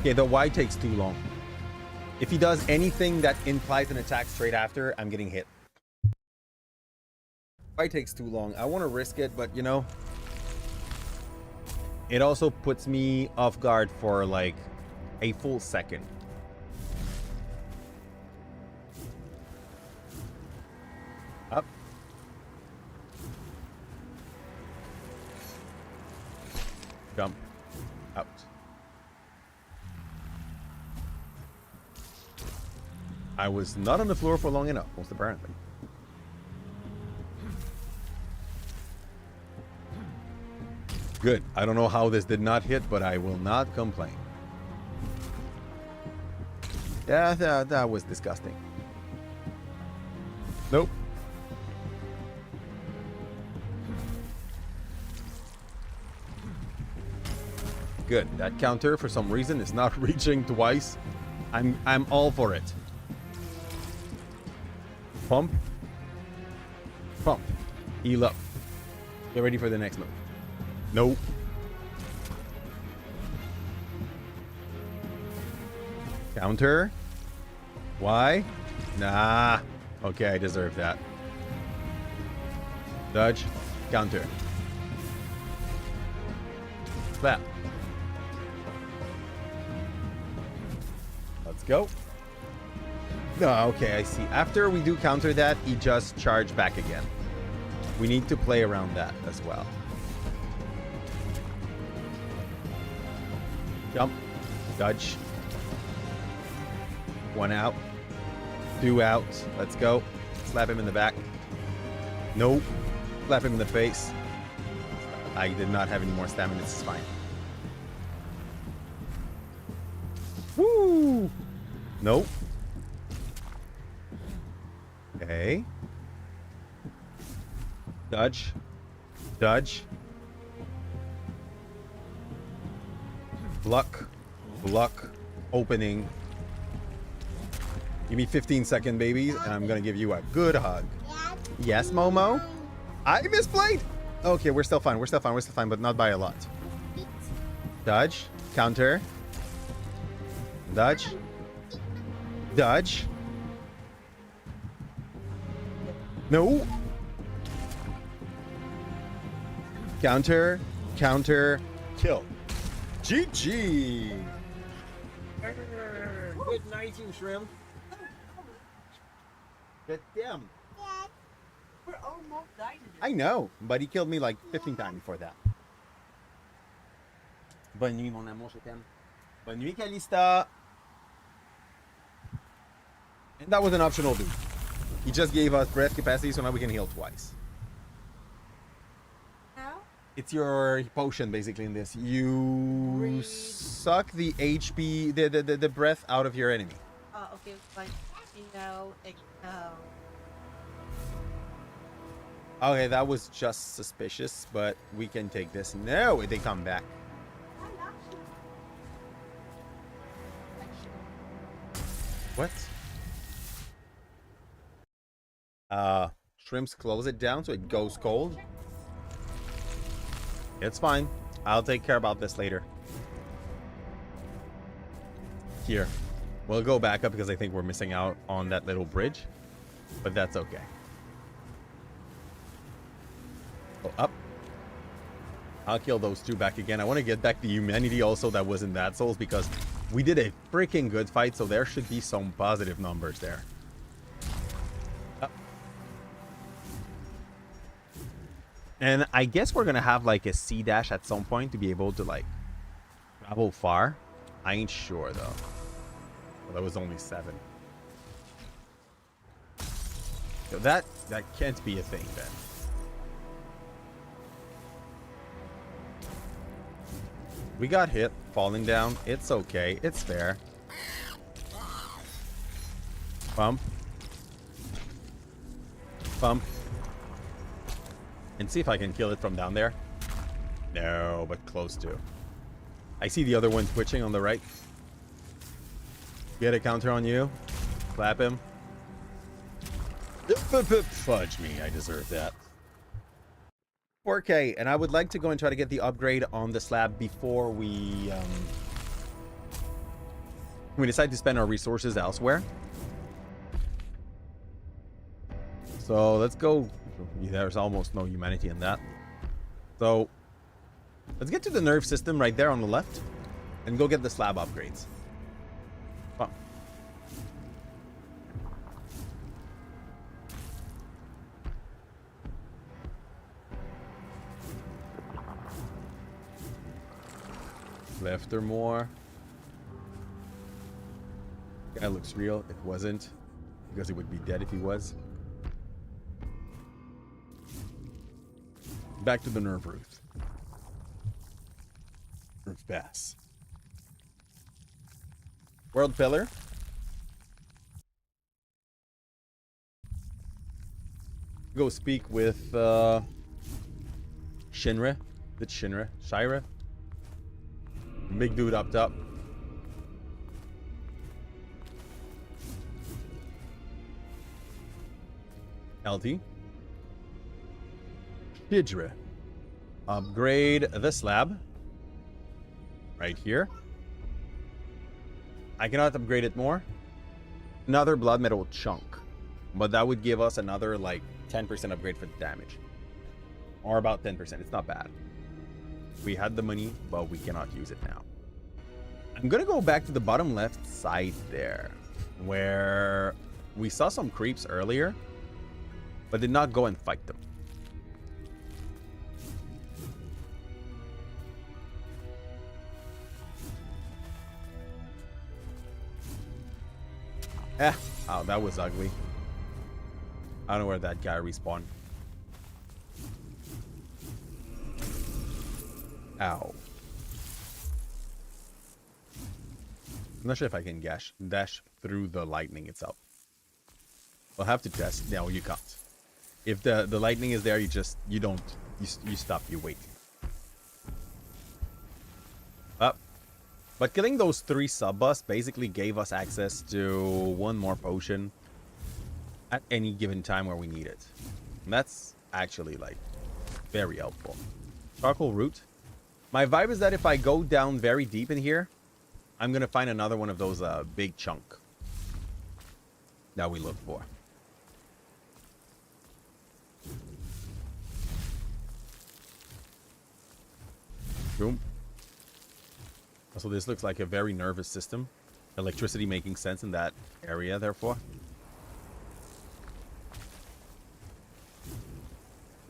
Okay, the Y takes too long. If he does anything that implies an attack straight after, I'm getting hit. Y takes too long. I want to risk it, but you know, it also puts me off guard for like a full second. Up. Jump. Out. I was not on the floor for long enough, most apparently. Good. I don't know how this did not hit, but I will not complain. Yeah, that was disgusting. Nope. good. That counter, for some reason, is not reaching twice. I'm all for it. Pump. Pump. Heal up. Get ready for the next move. Nope. Counter. Why? Nah. Okay, I deserve that. Dodge. Counter. Slap. Let's go. No, okay, I see. After we do counter that, he just charge back again. We need to play around that as well. Jump. Dodge. 1 out. 2 out. Let's go. Slap him in the back. Nope. Slap him in the face. I did not have any more stamina. This is fine. Woo! Nope. Okay. Dodge. Dodge. Block. Block. Opening. Give me 15-second, baby, and I'm gonna give you a good hug. Yes, Momo? I misplayed! Okay, we're still fine. We're still fine. We're still fine, but not by a lot. Dodge. Counter. Dodge. Dodge. No. Counter. Counter. Kill. GG. Good night, you shrimp. Get them. We're almost dying. I know, but he killed me like 15 times before that. Bonne nuit, mon amour, je t'aime. Bonne nuit, Calista. And that was an optional dude. He just gave us breath capacity, so now we can heal twice. How? It's your potion, basically, in this. You suck the HP, the breath out of your enemy. Oh, okay, fine. No, no. Okay, that was just suspicious, but we can take this. No, they come back. What? Shrimps close it down so it goes cold. It's fine. I'll take care about this later. Here. We'll go back up because I think we're missing out on that little bridge. But that's okay. Go up. I'll kill those two back again. I want to get back the humanity also that was in that souls because we did a freaking good fight, so there should be some positive numbers there. Up. And I guess we're gonna have like a C dash at some point to be able to like travel far. I ain't sure though. Well, that was only 7. So that can't be a thing then. We got hit, falling down. It's okay. It's fair. Bump. Bump. And see if I can kill it from down there. No, but close to. I see the other one twitching on the right. Get a counter on you. Clap him. Fudge me. I deserve that. 4K, and I would like to go and try to get the upgrade on the slab before we decide to spend our resources elsewhere. So let's go. There's almost no humanity in that. So let's get to the nerve system right there on the left and go get the slab upgrades. Come on. Left or more. Guy looks real. It wasn't, because he would be dead if he was. Back to the nerve root. Nerve bass. World pillar. Go speak with Shinra. It's Shinra. Shira. Big dude up top. LT. Hydra. Upgrade the slab. Right here. I cannot upgrade it more. Another blood metal chunk. But that would give us another like 10% upgrade for the damage. Or about 10%. It's not bad. We had the money, but we cannot use it now. I'm gonna go back to the bottom left side there, where we saw some creeps earlier, but did not go and fight them. Oh, that was ugly. I don't know where that guy respawned. Ow. I'm not sure if I can dash through the lightning itself. We'll have to test. No, you can't. If the lightning is there, you stop, you wait. Up. But killing those 3 sub-boss basically gave us access to 1 more potion at any given time where we need it. And that's actually like very helpful. Charcoal root. My vibe is that if I go down very deep in here, I'm gonna find another one of those big chunk that we look for. Boom. Also, this looks like a very nervous system. Electricity making sense in that area, therefore.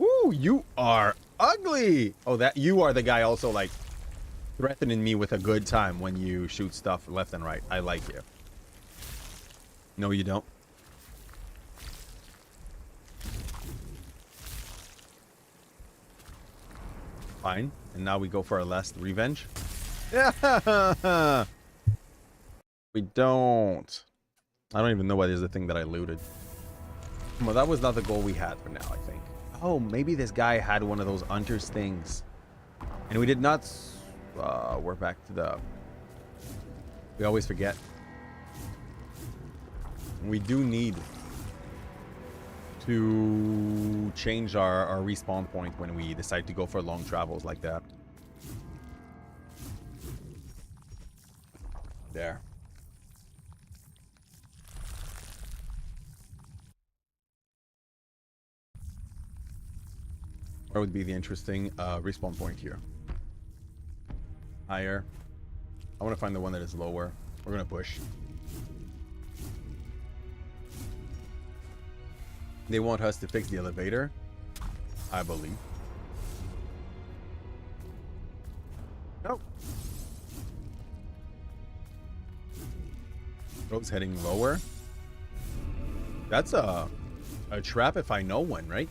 Ooh, you are ugly! Oh, that you are the guy also, like, threatening me with a good time when you shoot stuff left and right. I like you. No, you don't. Fine. And now we go for our last revenge. Yeah. We don't. I don't even know why there's a thing that I looted. Well, that was not the goal we had for now, I think. Oh, maybe this guy had one of those hunters things. And we did not... we're back to the... We always forget. We do need to change our respawn point when we decide to go for long travels like that. There. Where would be the interesting respawn point here? Higher. I want to find the one that is lower. We're going to push. They want us to fix the elevator, I believe. Nope. Rogue's heading lower. That's a trap if I know one, right?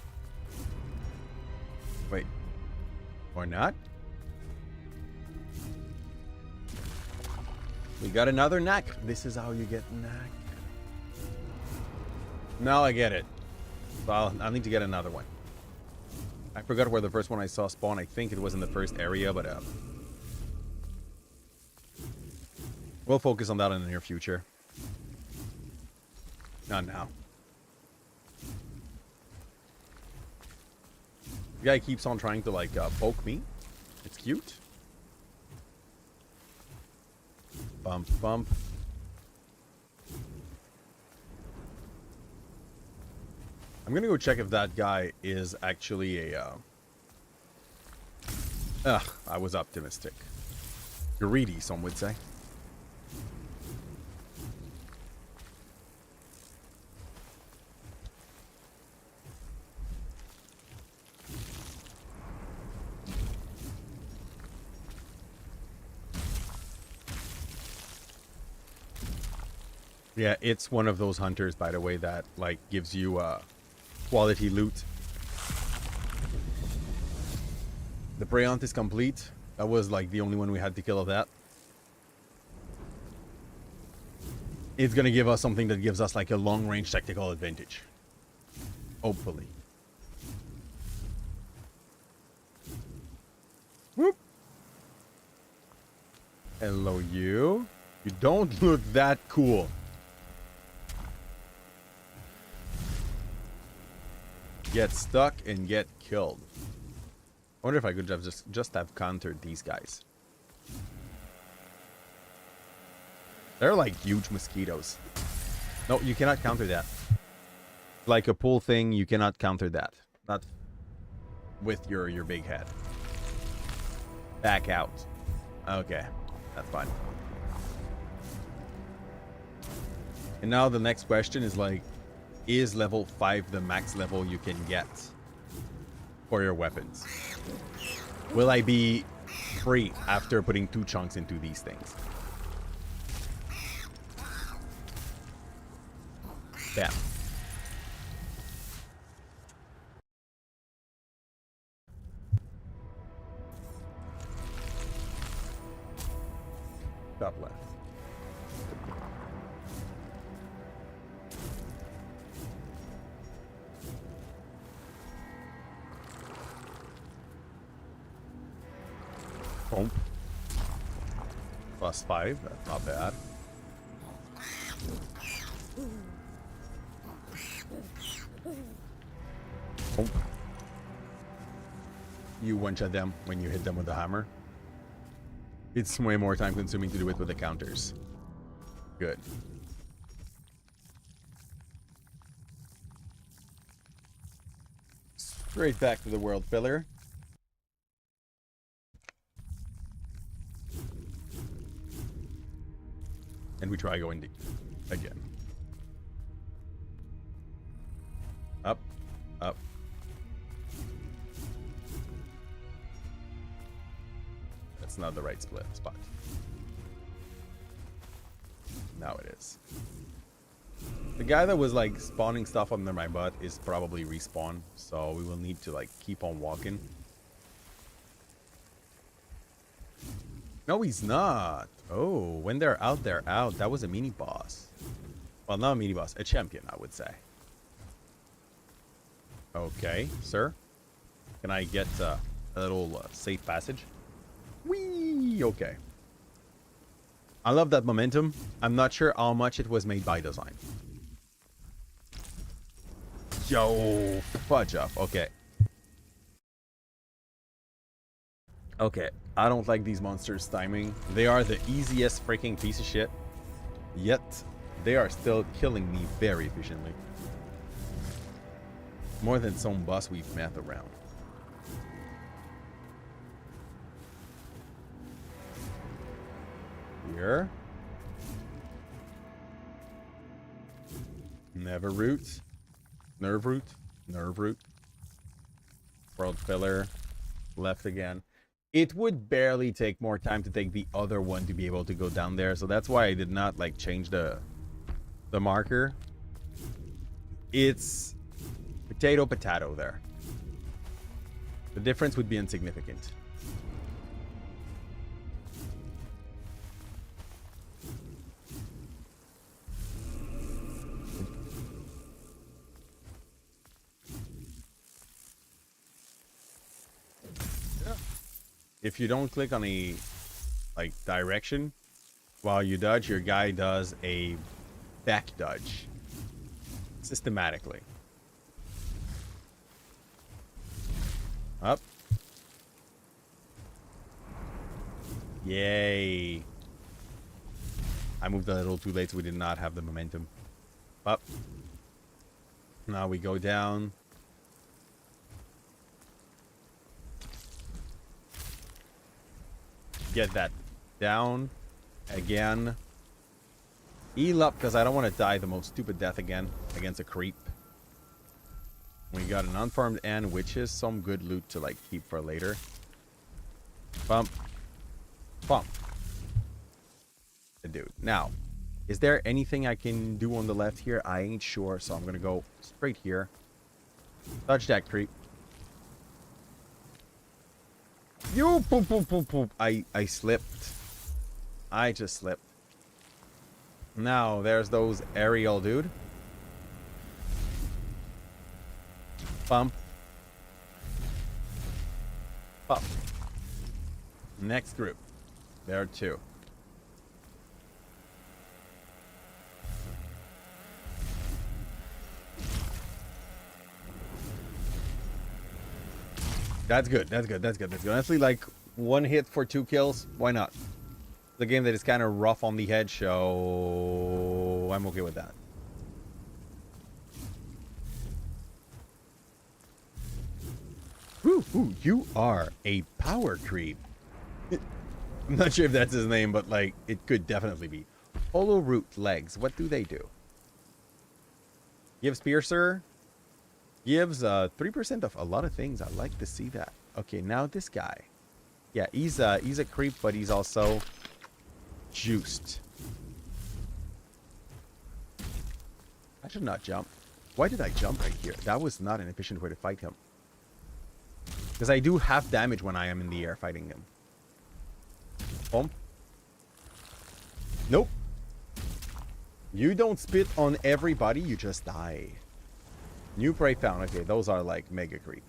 Wait. Or not? We got another knack. This is how you get knack. Now I get it. So I'll need to get another one. I forgot where the first one I saw spawn. I think it was in the first area, but we'll focus on that in the near future. Not now. The guy keeps on trying to like poke me. It's cute. Bump, bump. I'm gonna go check if that guy is actually a... I was optimistic. Greedy, some would say. Yeah, it's one of those hunters, by the way, that like gives you quality loot. The prey hunt is complete. That was like the only one we had to kill of that. It's gonna give us something that gives us like a long-range tactical advantage. Hopefully. Whoop. Hello, you. You don't look that cool. Get stuck and get killed. I wonder if I could have just have countered these guys. They're like huge mosquitoes. No, you cannot counter that. Like a pull thing, you cannot counter that. Not with your big head. Back out. Okay, that's fine. And now the next question is like, is level 5 the max level you can get for your weapons? Will I be free after putting 2 chunks into these things? Bam. Top left. Boom. +5, that's not bad. Boom. You one-shot them when you hit them with the hammer. It's way more time consuming to do it with the counters. Good. Straight back to the world filler. And we try going deep again. Up, up. That's not the right spot. Now it is. The guy that was like spawning stuff under my butt is probably respawn, so we will need to like keep on walking. No, he's not. Oh, when they're out, they're out. That was a mini boss. Well, not a mini boss, a champion, I would say. Okay, sir. Can I get a little safe passage? Whee! Okay. I love that momentum. I'm not sure how much it was made by design. Yo, fudge up. Okay. Okay, I don't like these monsters' timing. They are the easiest freaking piece of shit. Yet, they are still killing me very efficiently. More than some boss we've met around. Here. Never root. Nerve root. Nerve root. World filler. Left again. It would barely take more time to take the other one to be able to go down there. So that's why I did not like change the marker. It's potato there. The difference would be insignificant. If you don't click on a like direction while you dodge, your guy does a back dodge systematically. Up. Yay. I moved a little too late, so we did not have the momentum. Up. Now we go down. Get that down again. Heal up because I don't want to die the most stupid death again against a creep. We got an unfarmed end, which is some good loot to like keep for later. Bump. Bump. Dude. Now, is there anything I can do on the left here? I ain't sure, so I'm going to go straight here. Touch that creep. You poop poop poop poop. I slipped. I just slipped. Now there's those aerial dude. Bump. Bump. Next group. There are two. That's good. That's good. That's good. That's good. Honestly, like 1 hit for 2 kills. Why not? The game that is kind of rough on the head, so I'm okay with that. Ooh, you are a power creep. I'm not sure if that's his name, but like it could definitely be. Hollow root legs. What do they do? Gives piercer. Gives 3% of a lot of things. I like to see that. Okay, now this guy. Yeah, he's a creep, but he's also juiced. I should not jump. Why did I jump right here? That was not an efficient way to fight him. Because I do half damage when I am in the air fighting him. Boom. Nope. You don't spit on everybody, you just die. New prey found. Okay, those are like mega creep.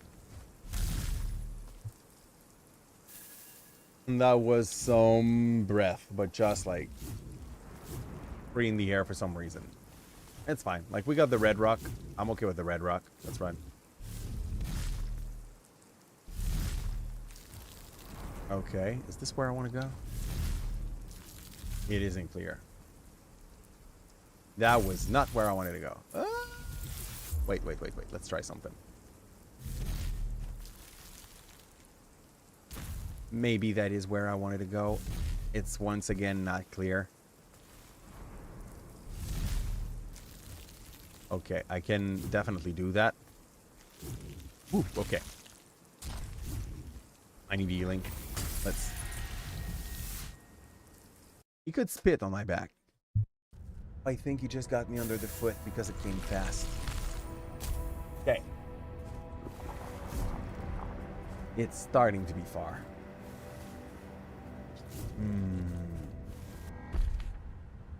And that was some breath, but just like free in the air for some reason. It's fine. Like we got the red rock. I'm okay with the red rock. Let's run. Okay, is this where I want to go? It isn't clear. That was not where I wanted to go. Wait. Let's try something. Maybe that is where I wanted to go. It's once again not clear. Okay, I can definitely do that. Ooh, okay. I need healing. Let's... He could spit on my back. I think he just got me under the foot because it came fast. Okay. It's starting to be far.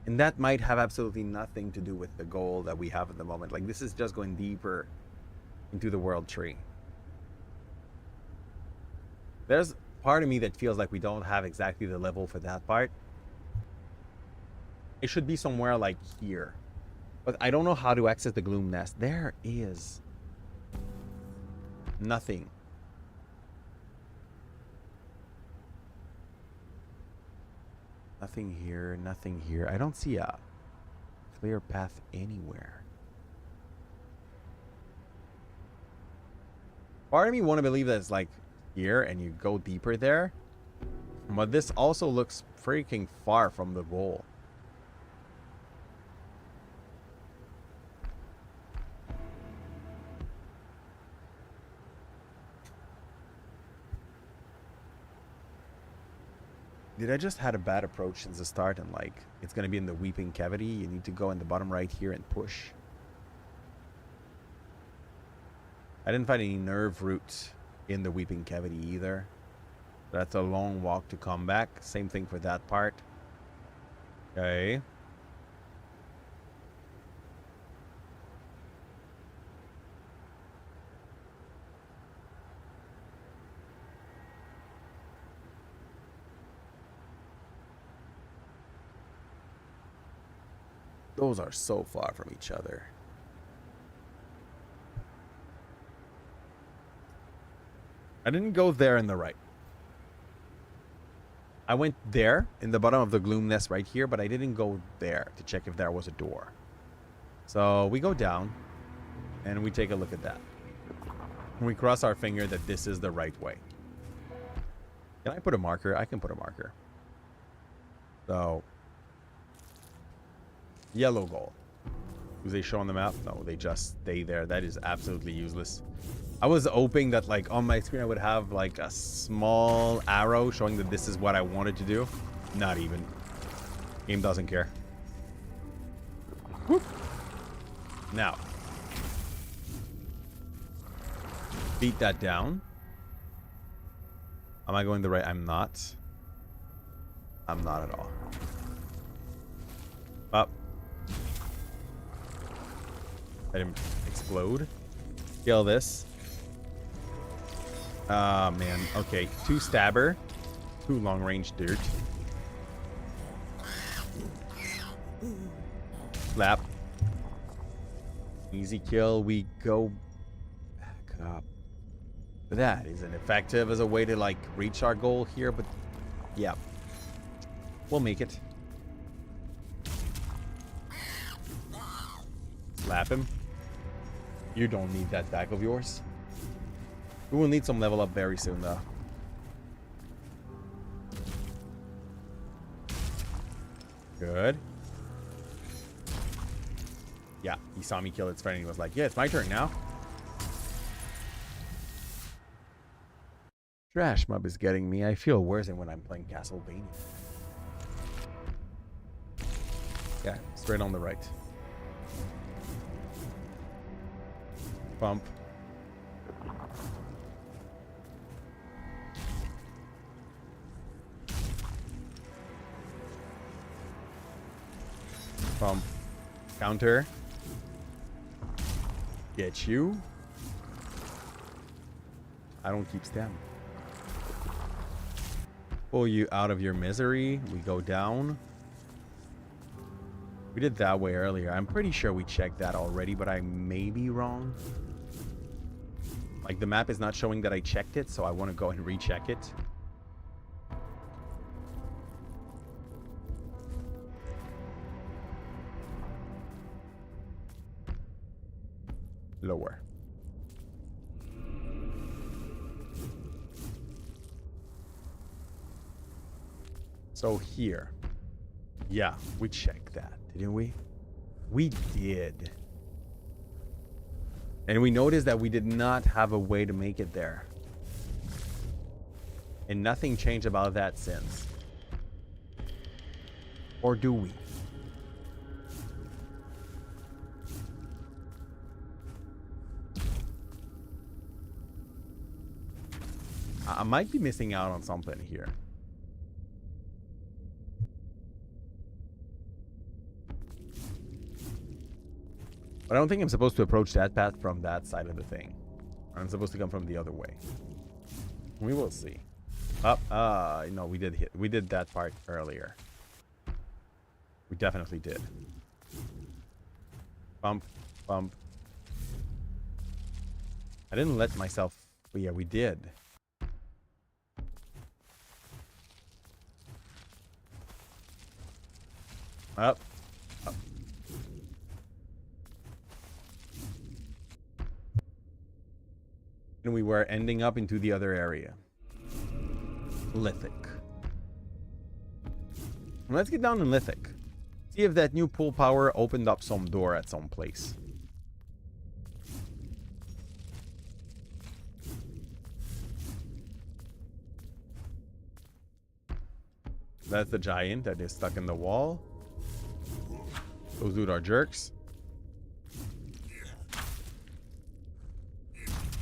And that might have absolutely nothing to do with the goal that we have at the moment. Like, this is just going deeper into the world tree. There's part of me that feels like we don't have exactly the level for that part. It should be somewhere like here. But I don't know how to access the gloom nest. There is nothing. Nothing here, nothing here. I don't see a clear path anywhere. Part of me want to believe that it's like here and you go deeper there. But this also looks freaking far from the goal. Did I just had a bad approach since the start and like it's gonna be in the weeping cavity? You need to go in the bottom right here and push. I didn't find any nerve root in the weeping cavity either. That's a long walk to come back. Same thing for that part. Okay. Those are so far from each other. I didn't go there in the right. I went there in the bottom of the gloom nest right here, but I didn't go there to check if there was a door. So we go down and we take a look at that. And we cross our finger that this is the right way. Can I put a marker? I can put a marker. So yellow goal. Do they show on the map? No, they just stay there. That is absolutely useless. I was hoping that like on my screen I would have like a small arrow showing that this is what I wanted to do. Not even. Game doesn't care. Whoop. Now. Beat that down. Am I going the right? I'm not. I'm not at all. Up. Let him explode. Kill this. Ah, man. Okay. 2 stabber. 2 long range dirt. Slap. Easy kill. We go back up. That isn't effective as a way to, like, reach our goal here, but yeah. We'll make it. Slap him. You don't need that back of yours. We will need some level up very soon, though. Good. Yeah, he saw me kill its friend and he was like, yeah, it's my turn now. Trash mob is getting me. I feel worse than when I'm playing Castlevania. Yeah, straight on the right. Bump. Bump. Counter. Get you. I don't keep stem. Pull you out of your misery. We go down. We did that way earlier. I'm pretty sure we checked that already, but I may be wrong. Like, the map is not showing that I checked it, so I want to go and recheck it. Lower. So here. Yeah, we checked that, didn't we? We did. And we noticed that we did not have a way to make it there. And nothing changed about that since. Or do we? I might be missing out on something here. But I don't think I'm supposed to approach that path from that side of the thing. I'm supposed to come from the other way. We will see. No, we did that part earlier. We definitely did. Bump, bump. I didn't let myself, but yeah, we did. Up. Up. And we were ending up into the other area. Lithic. Let's get down in Lithic. See if that new pull power opened up some door at some place. That's the giant that is stuck in the wall. Those dudes are jerks.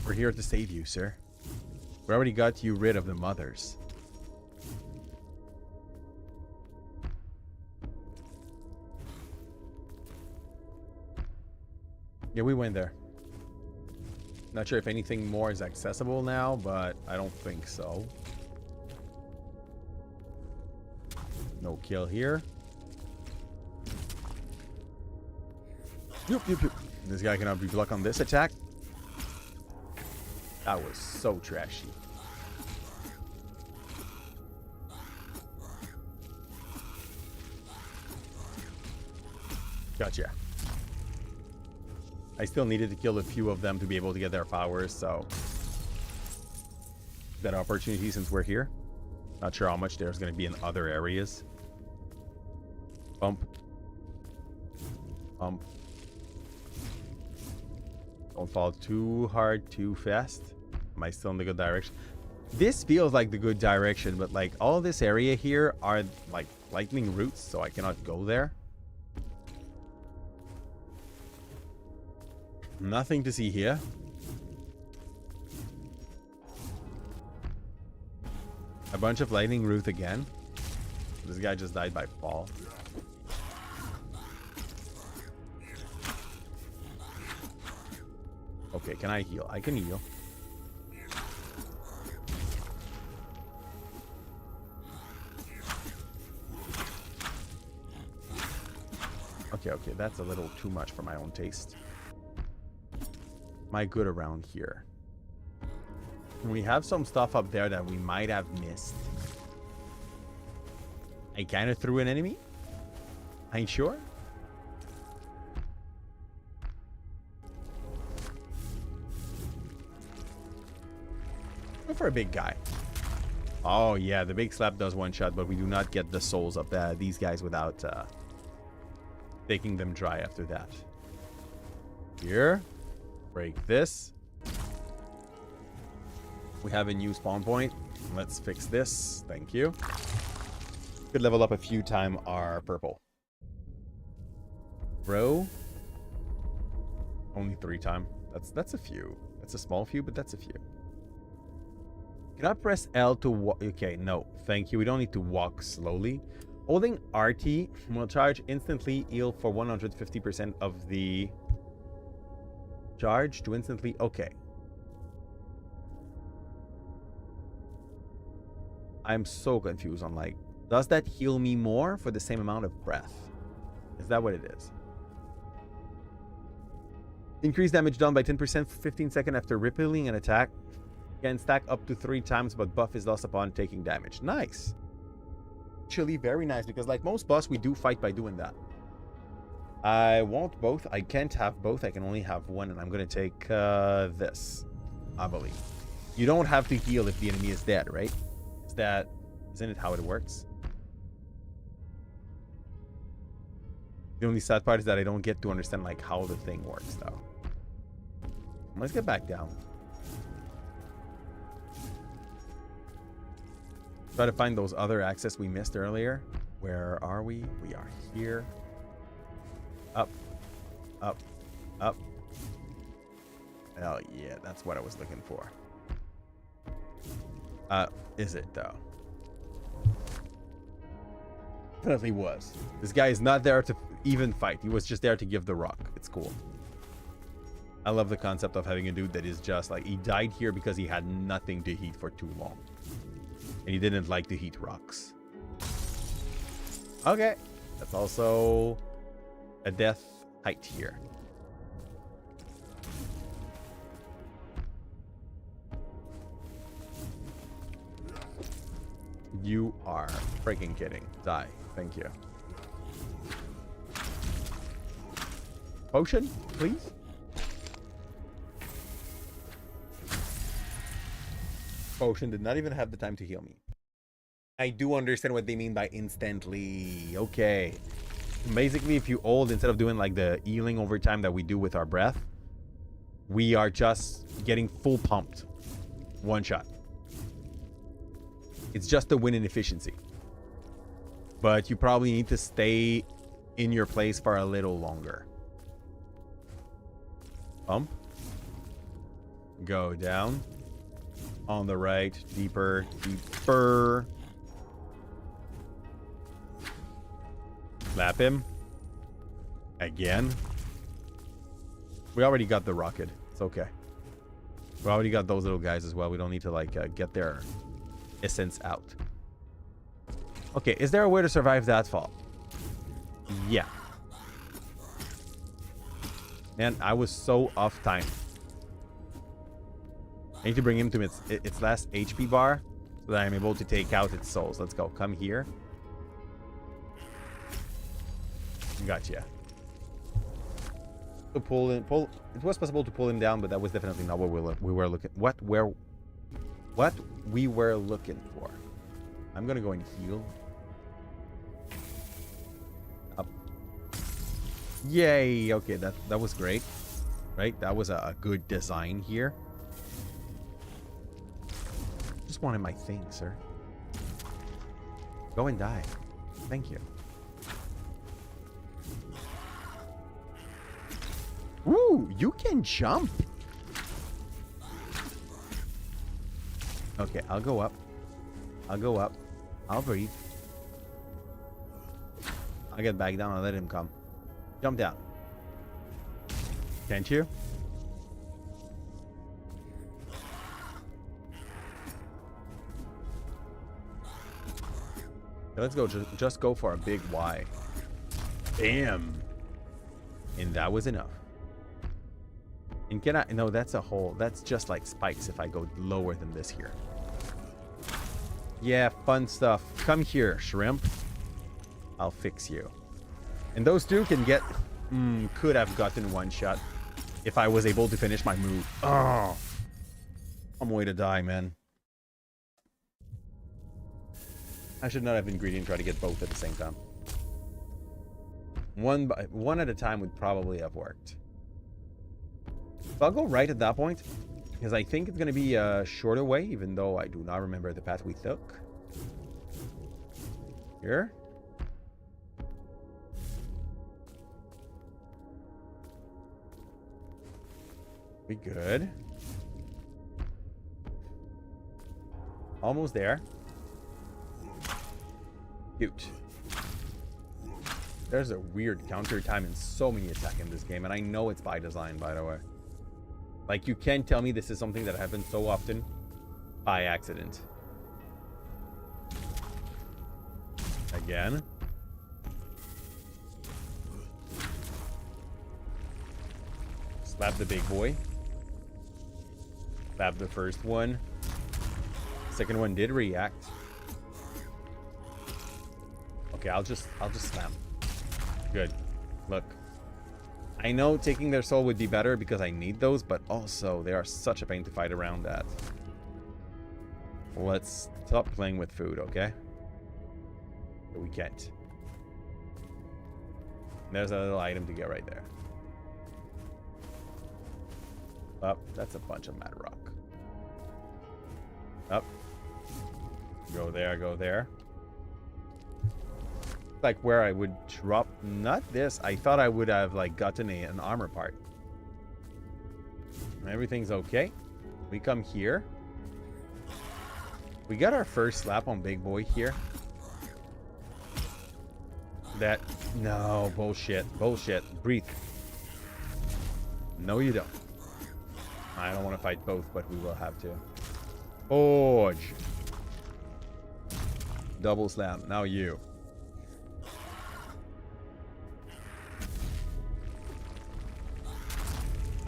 We're here to save you, sir. We already got you rid of the mothers. Yeah, we went there. Not sure if anything more is accessible now, but I don't think so. No kill here. Yoop, yoop, yoop. This guy cannot be blocked on this attack. That was so trashy. Gotcha. I still needed to kill a few of them to be able to get their powers, so that opportunity since we're here. Not sure how much there's going to be in other areas. Bump. Bump. Don't fall too hard, too fast. Am I still in the good direction? This feels like the good direction, but like all this area here are like lightning roots, so I cannot go there. Nothing to see here. A bunch of lightning root again. This guy just died by fall. Okay, can I heal? I can heal. Okay, that's a little too much for my own taste. Am I good around here? We have some stuff up there that we might have missed. I kind of threw an enemy. Ain't sure. Go for a big guy. Oh yeah, the big slap does one shot, but we do not get the souls of these guys without taking them dry after that. Here. Break this. We have a new spawn point. Let's fix this. Thank you. Could level up a few times our purple. Bro. Only 3 times. That's a few. That's a small few, but that's a few. Can I press L to walk? Okay, no. Thank you. We don't need to walk slowly. Holding RT will charge instantly heal for 150% of the charge to instantly. Okay. I'm so confused on like, does that heal me more for the same amount of breath? Is that what it is? Increase damage done by 10% for 15 seconds after repelling an attack. Can stack up to 3 times, but buff is lost upon taking damage. Nice. Actually, very nice, because like most boss, we do fight by doing that. I want both. I can't have both. I can only have one, and I'm going to take this, I believe. You don't have to heal if the enemy is dead, right? Isn't it how it works? The only sad part is that I don't get to understand like how the thing works, though. Let's get back down. Try to find those other access we missed earlier. Where are we? We are here. Up. Up. Up. Hell yeah, that's what I was looking for. Is it though? Definitely was. This guy is not there to even fight. He was just there to give the rock. It's cool. I love the concept of having a dude that is just like, he died here because he had nothing to heat for too long. And he didn't like to heat rocks. Okay. That's also a death height here. You are freaking kidding. Die. Thank you. Potion, please. Potion did not even have the time to heal me. I do understand what they mean by instantly. Okay. Basically, if you hold, instead of doing like the healing over time that we do with our breath, we are just getting full pumped. One shot. It's just a win in efficiency. But you probably need to stay in your place for a little longer. Pump. Go down. On the right. Deeper. Deeper. Slap him. Again. We already got the rocket. It's okay. We already got those little guys as well. We don't need to like get their essence out. Okay, is there a way to survive that fall? Yeah. Man, I was so off time. I need to bring him to its last HP bar so that I'm able to take out its souls. Let's go. Come here. Gotcha. To pull. It was possible to pull him down, but that was definitely not what we were looking. What we were looking for. I'm gonna go and heal. Up. Yay! Okay, that was great. Right? That was a good design here. Just wanted my thing, sir. Go and die. Thank you. Ooh, you can jump. Okay, I'll go up. I'll go up. I'll breathe. I'll get back down and let him come. Jump down. Can't you? Let's go. Just go for a big Y. Bam. And that was enough. And can I... No, that's a hole. That's just like spikes if I go lower than this here. Yeah, fun stuff. Come here, shrimp. I'll fix you. And those two can get... could have gotten one shot if I was able to finish my move. Oh. I'm way to die, man. I should not have been greedy and try to get both at the same time. One at a time would probably have worked. So I'll go right at that point, because I think it's going to be a shorter way, even though I do not remember the path we took. Here. We good. Almost there. Cute. There's a weird counter time in so many attacks in this game, and I know it's by design, by the way. Like, you can't tell me this is something that happens so often by accident. Again. Slap the big boy. Slap the first one. Second one did react. Okay, I'll just slam. Good. Look. I know taking their soul would be better because I need those, but also they are such a pain to fight around that. Let's stop playing with food, okay? We can't. There's a little item to get right there. Up. That's a bunch of mad rock. Up. Go there, go there. Like where I would drop, not this. I thought I would have like gotten an armor part. Everything's okay. We come here. We got our first slap on big boy here. That, no, bullshit, bullshit. Breathe. No, you don't. I don't want to fight both, but we will have to. Forge. Double slam. Now you.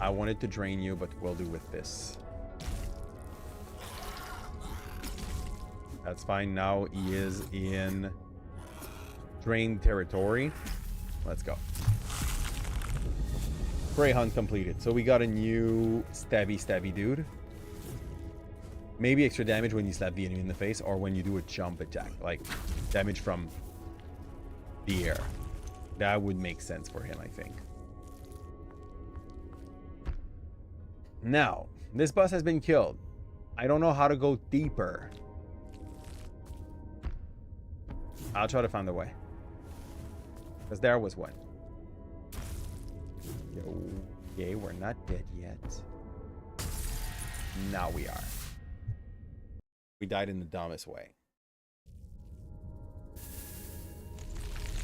I wanted to drain you, but we'll do with this. That's fine. Now he is in drained territory. Let's go. Prey hunt completed. So we got a new stabby dude. Maybe extra damage when you slap the enemy in the face or when you do a jump attack. Like damage from the air. That would make sense for him, I think. Now, this boss has been killed. I don't know how to go deeper. I'll try to find a way. Because there was one. Okay, we're not dead yet. Now we are. We died in the dumbest way.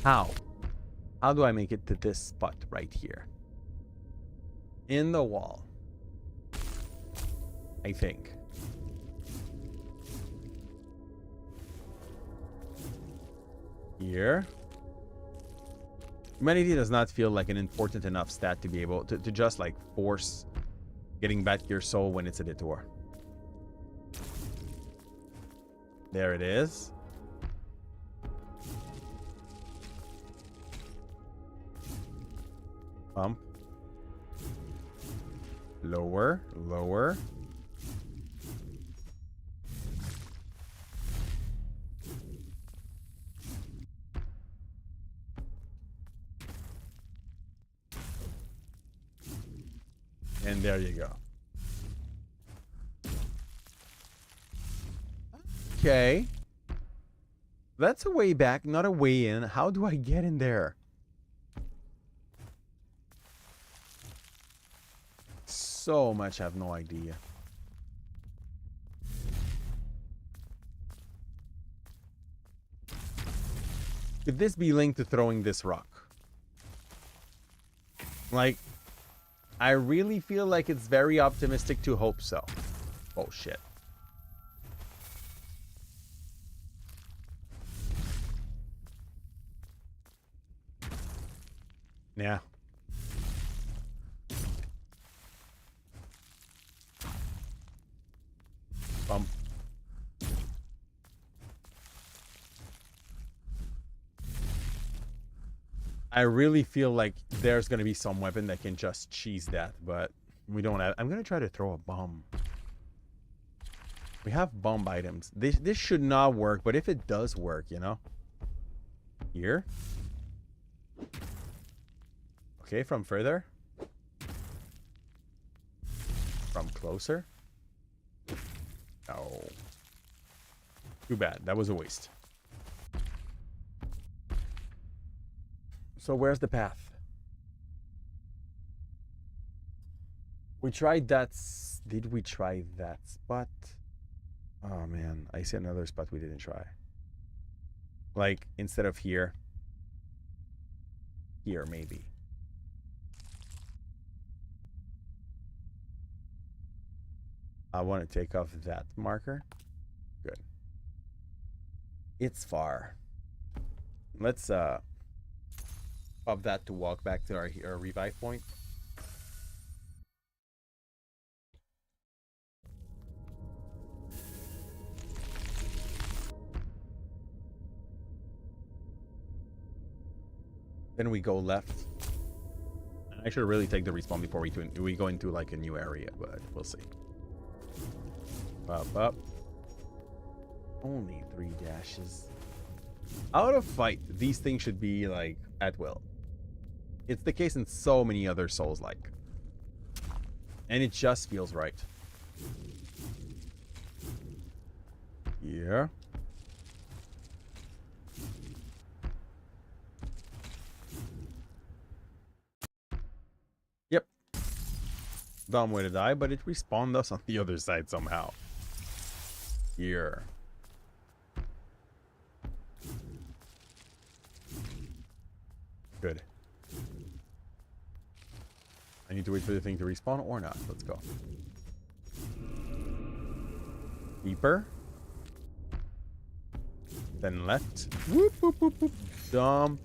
How? How do I make it to this spot right here? In the wall. I think. Here. Humanity does not feel like an important enough stat to be able to just like force getting back your soul when it's a detour. There it is. Pump. Lower, lower. And there you go. Okay. That's a way back, not a way in. How do I get in there? So much, I have no idea. Could this be linked to throwing this rock? Like, I really feel like it's very optimistic to hope so. Oh, shit. Yeah. I really feel like there's going to be some weapon that can just cheese that, but we don't have... I'm going to try to throw a bomb. We have bomb items. This should not work, but if it does work, you know? Here. Okay, from further. From closer. No. Too bad. That was a waste. So where's the path? We tried that. Did we try that spot? Oh man, I see another spot we didn't try. Like instead of here. Here maybe. I want to take off that marker. Good. It's far. Let's pop that to walk back to our revive point. Then we go left. I should really take the respawn before we go into like a new area, but we'll see. Up. Only 3 dashes. Out of fight, these things should be like at will. It's the case in so many other Souls-like. And it just feels right. Yeah. Yep. Dumb way to die, but it respawned us on the other side somehow. Here. Good. I need to wait for the thing to respawn or not. Let's go. Deeper. Then left. Whoop, whoop, whoop, whoop. Dumb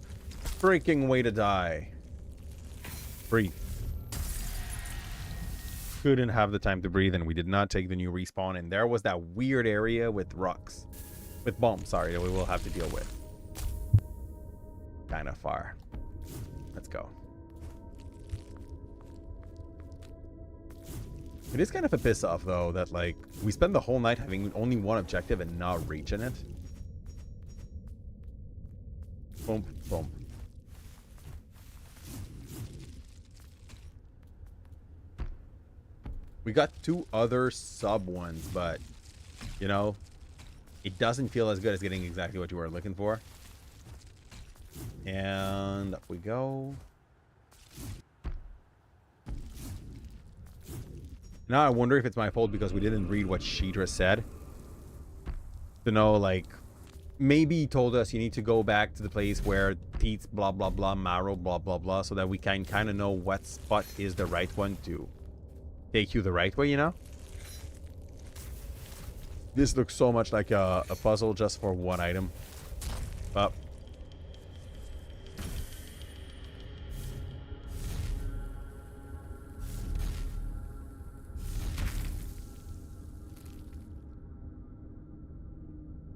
freaking way to die. Breathe. Couldn't have the time to breathe, and we did not take the new respawn. And there was that weird area with rocks. With bombs, sorry, that we will have to deal with. Kind of far. Let's go. It is kind of a piss off though that like we spend the whole night having only one objective and not reaching it. Boom, boom. We got 2 other sub ones, but you know, it doesn't feel as good as getting exactly what you were looking for. And up we go. Now I wonder if it's my fault because we didn't read what Sheetra said. To know, like, maybe he told us you need to go back to the place where teats blah blah blah, marrow blah blah blah, so that we can kind of know what spot is the right one to take you the right way, you know? This looks so much like a puzzle just for one item. Up.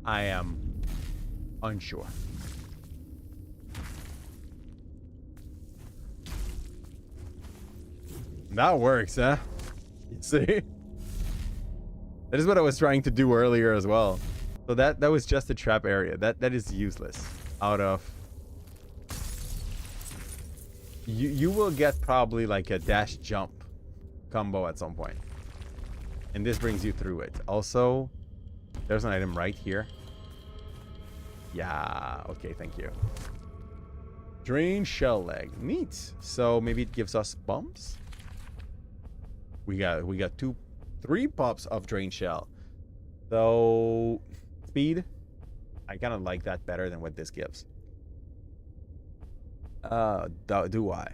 I am unsure. That works, huh? You see? That is what I was trying to do earlier as well. So that was just a trap area. That is useless. Out of... You will get probably like a dash jump combo at some point. And this brings you through it. Also... There's an item right here. Yeah, okay, thank you. Drain shell leg. Neat. So maybe it gives us bumps. We got 3 pops of drain shell. So speed. I kind of like that better than what this gives. Do I?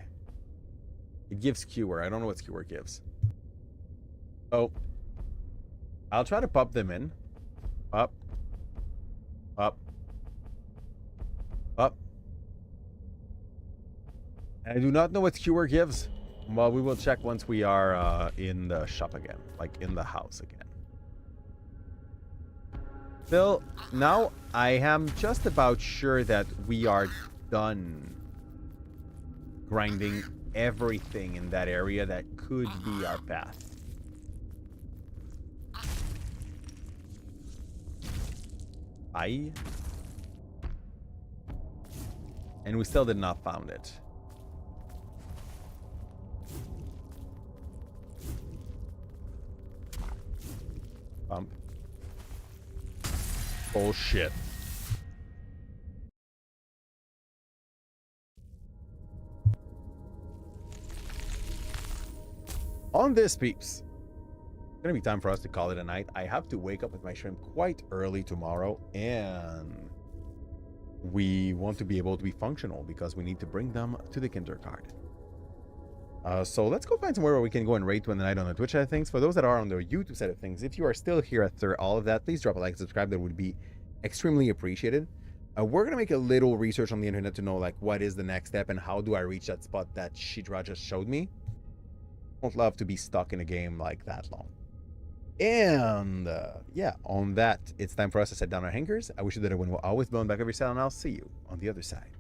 It gives skewer. I don't know what skewer gives. Oh. I'll try to pop them in. Up. Up. Up. And I do not know what skewer gives. Well, we will check once we are in the shop again. Like in the house again. Still, now I am just about sure that we are done grinding everything in that area that could be our path. And we still did not found it. Bump. Bullshit. On this, peeps, it's gonna be time for us to call it a night. I have to wake up with my shrimp quite early tomorrow, and we want to be able to be functional because we need to bring them to the kindergarten. So let's go find somewhere where we can go and raid to the night on the Twitch side of things. For those that are on the YouTube side of things, if you are still here after all of that, please drop a like, subscribe. That would be extremely appreciated. We're gonna make a little research on the internet to know like what is the next step and how do I reach that spot that Shidra just showed me. Won't love to be stuck in a game like that long. And yeah, on that, it's time for us to set down our hangers. I wish you that everyone will always be on back of your cell, and I'll see you on the other side.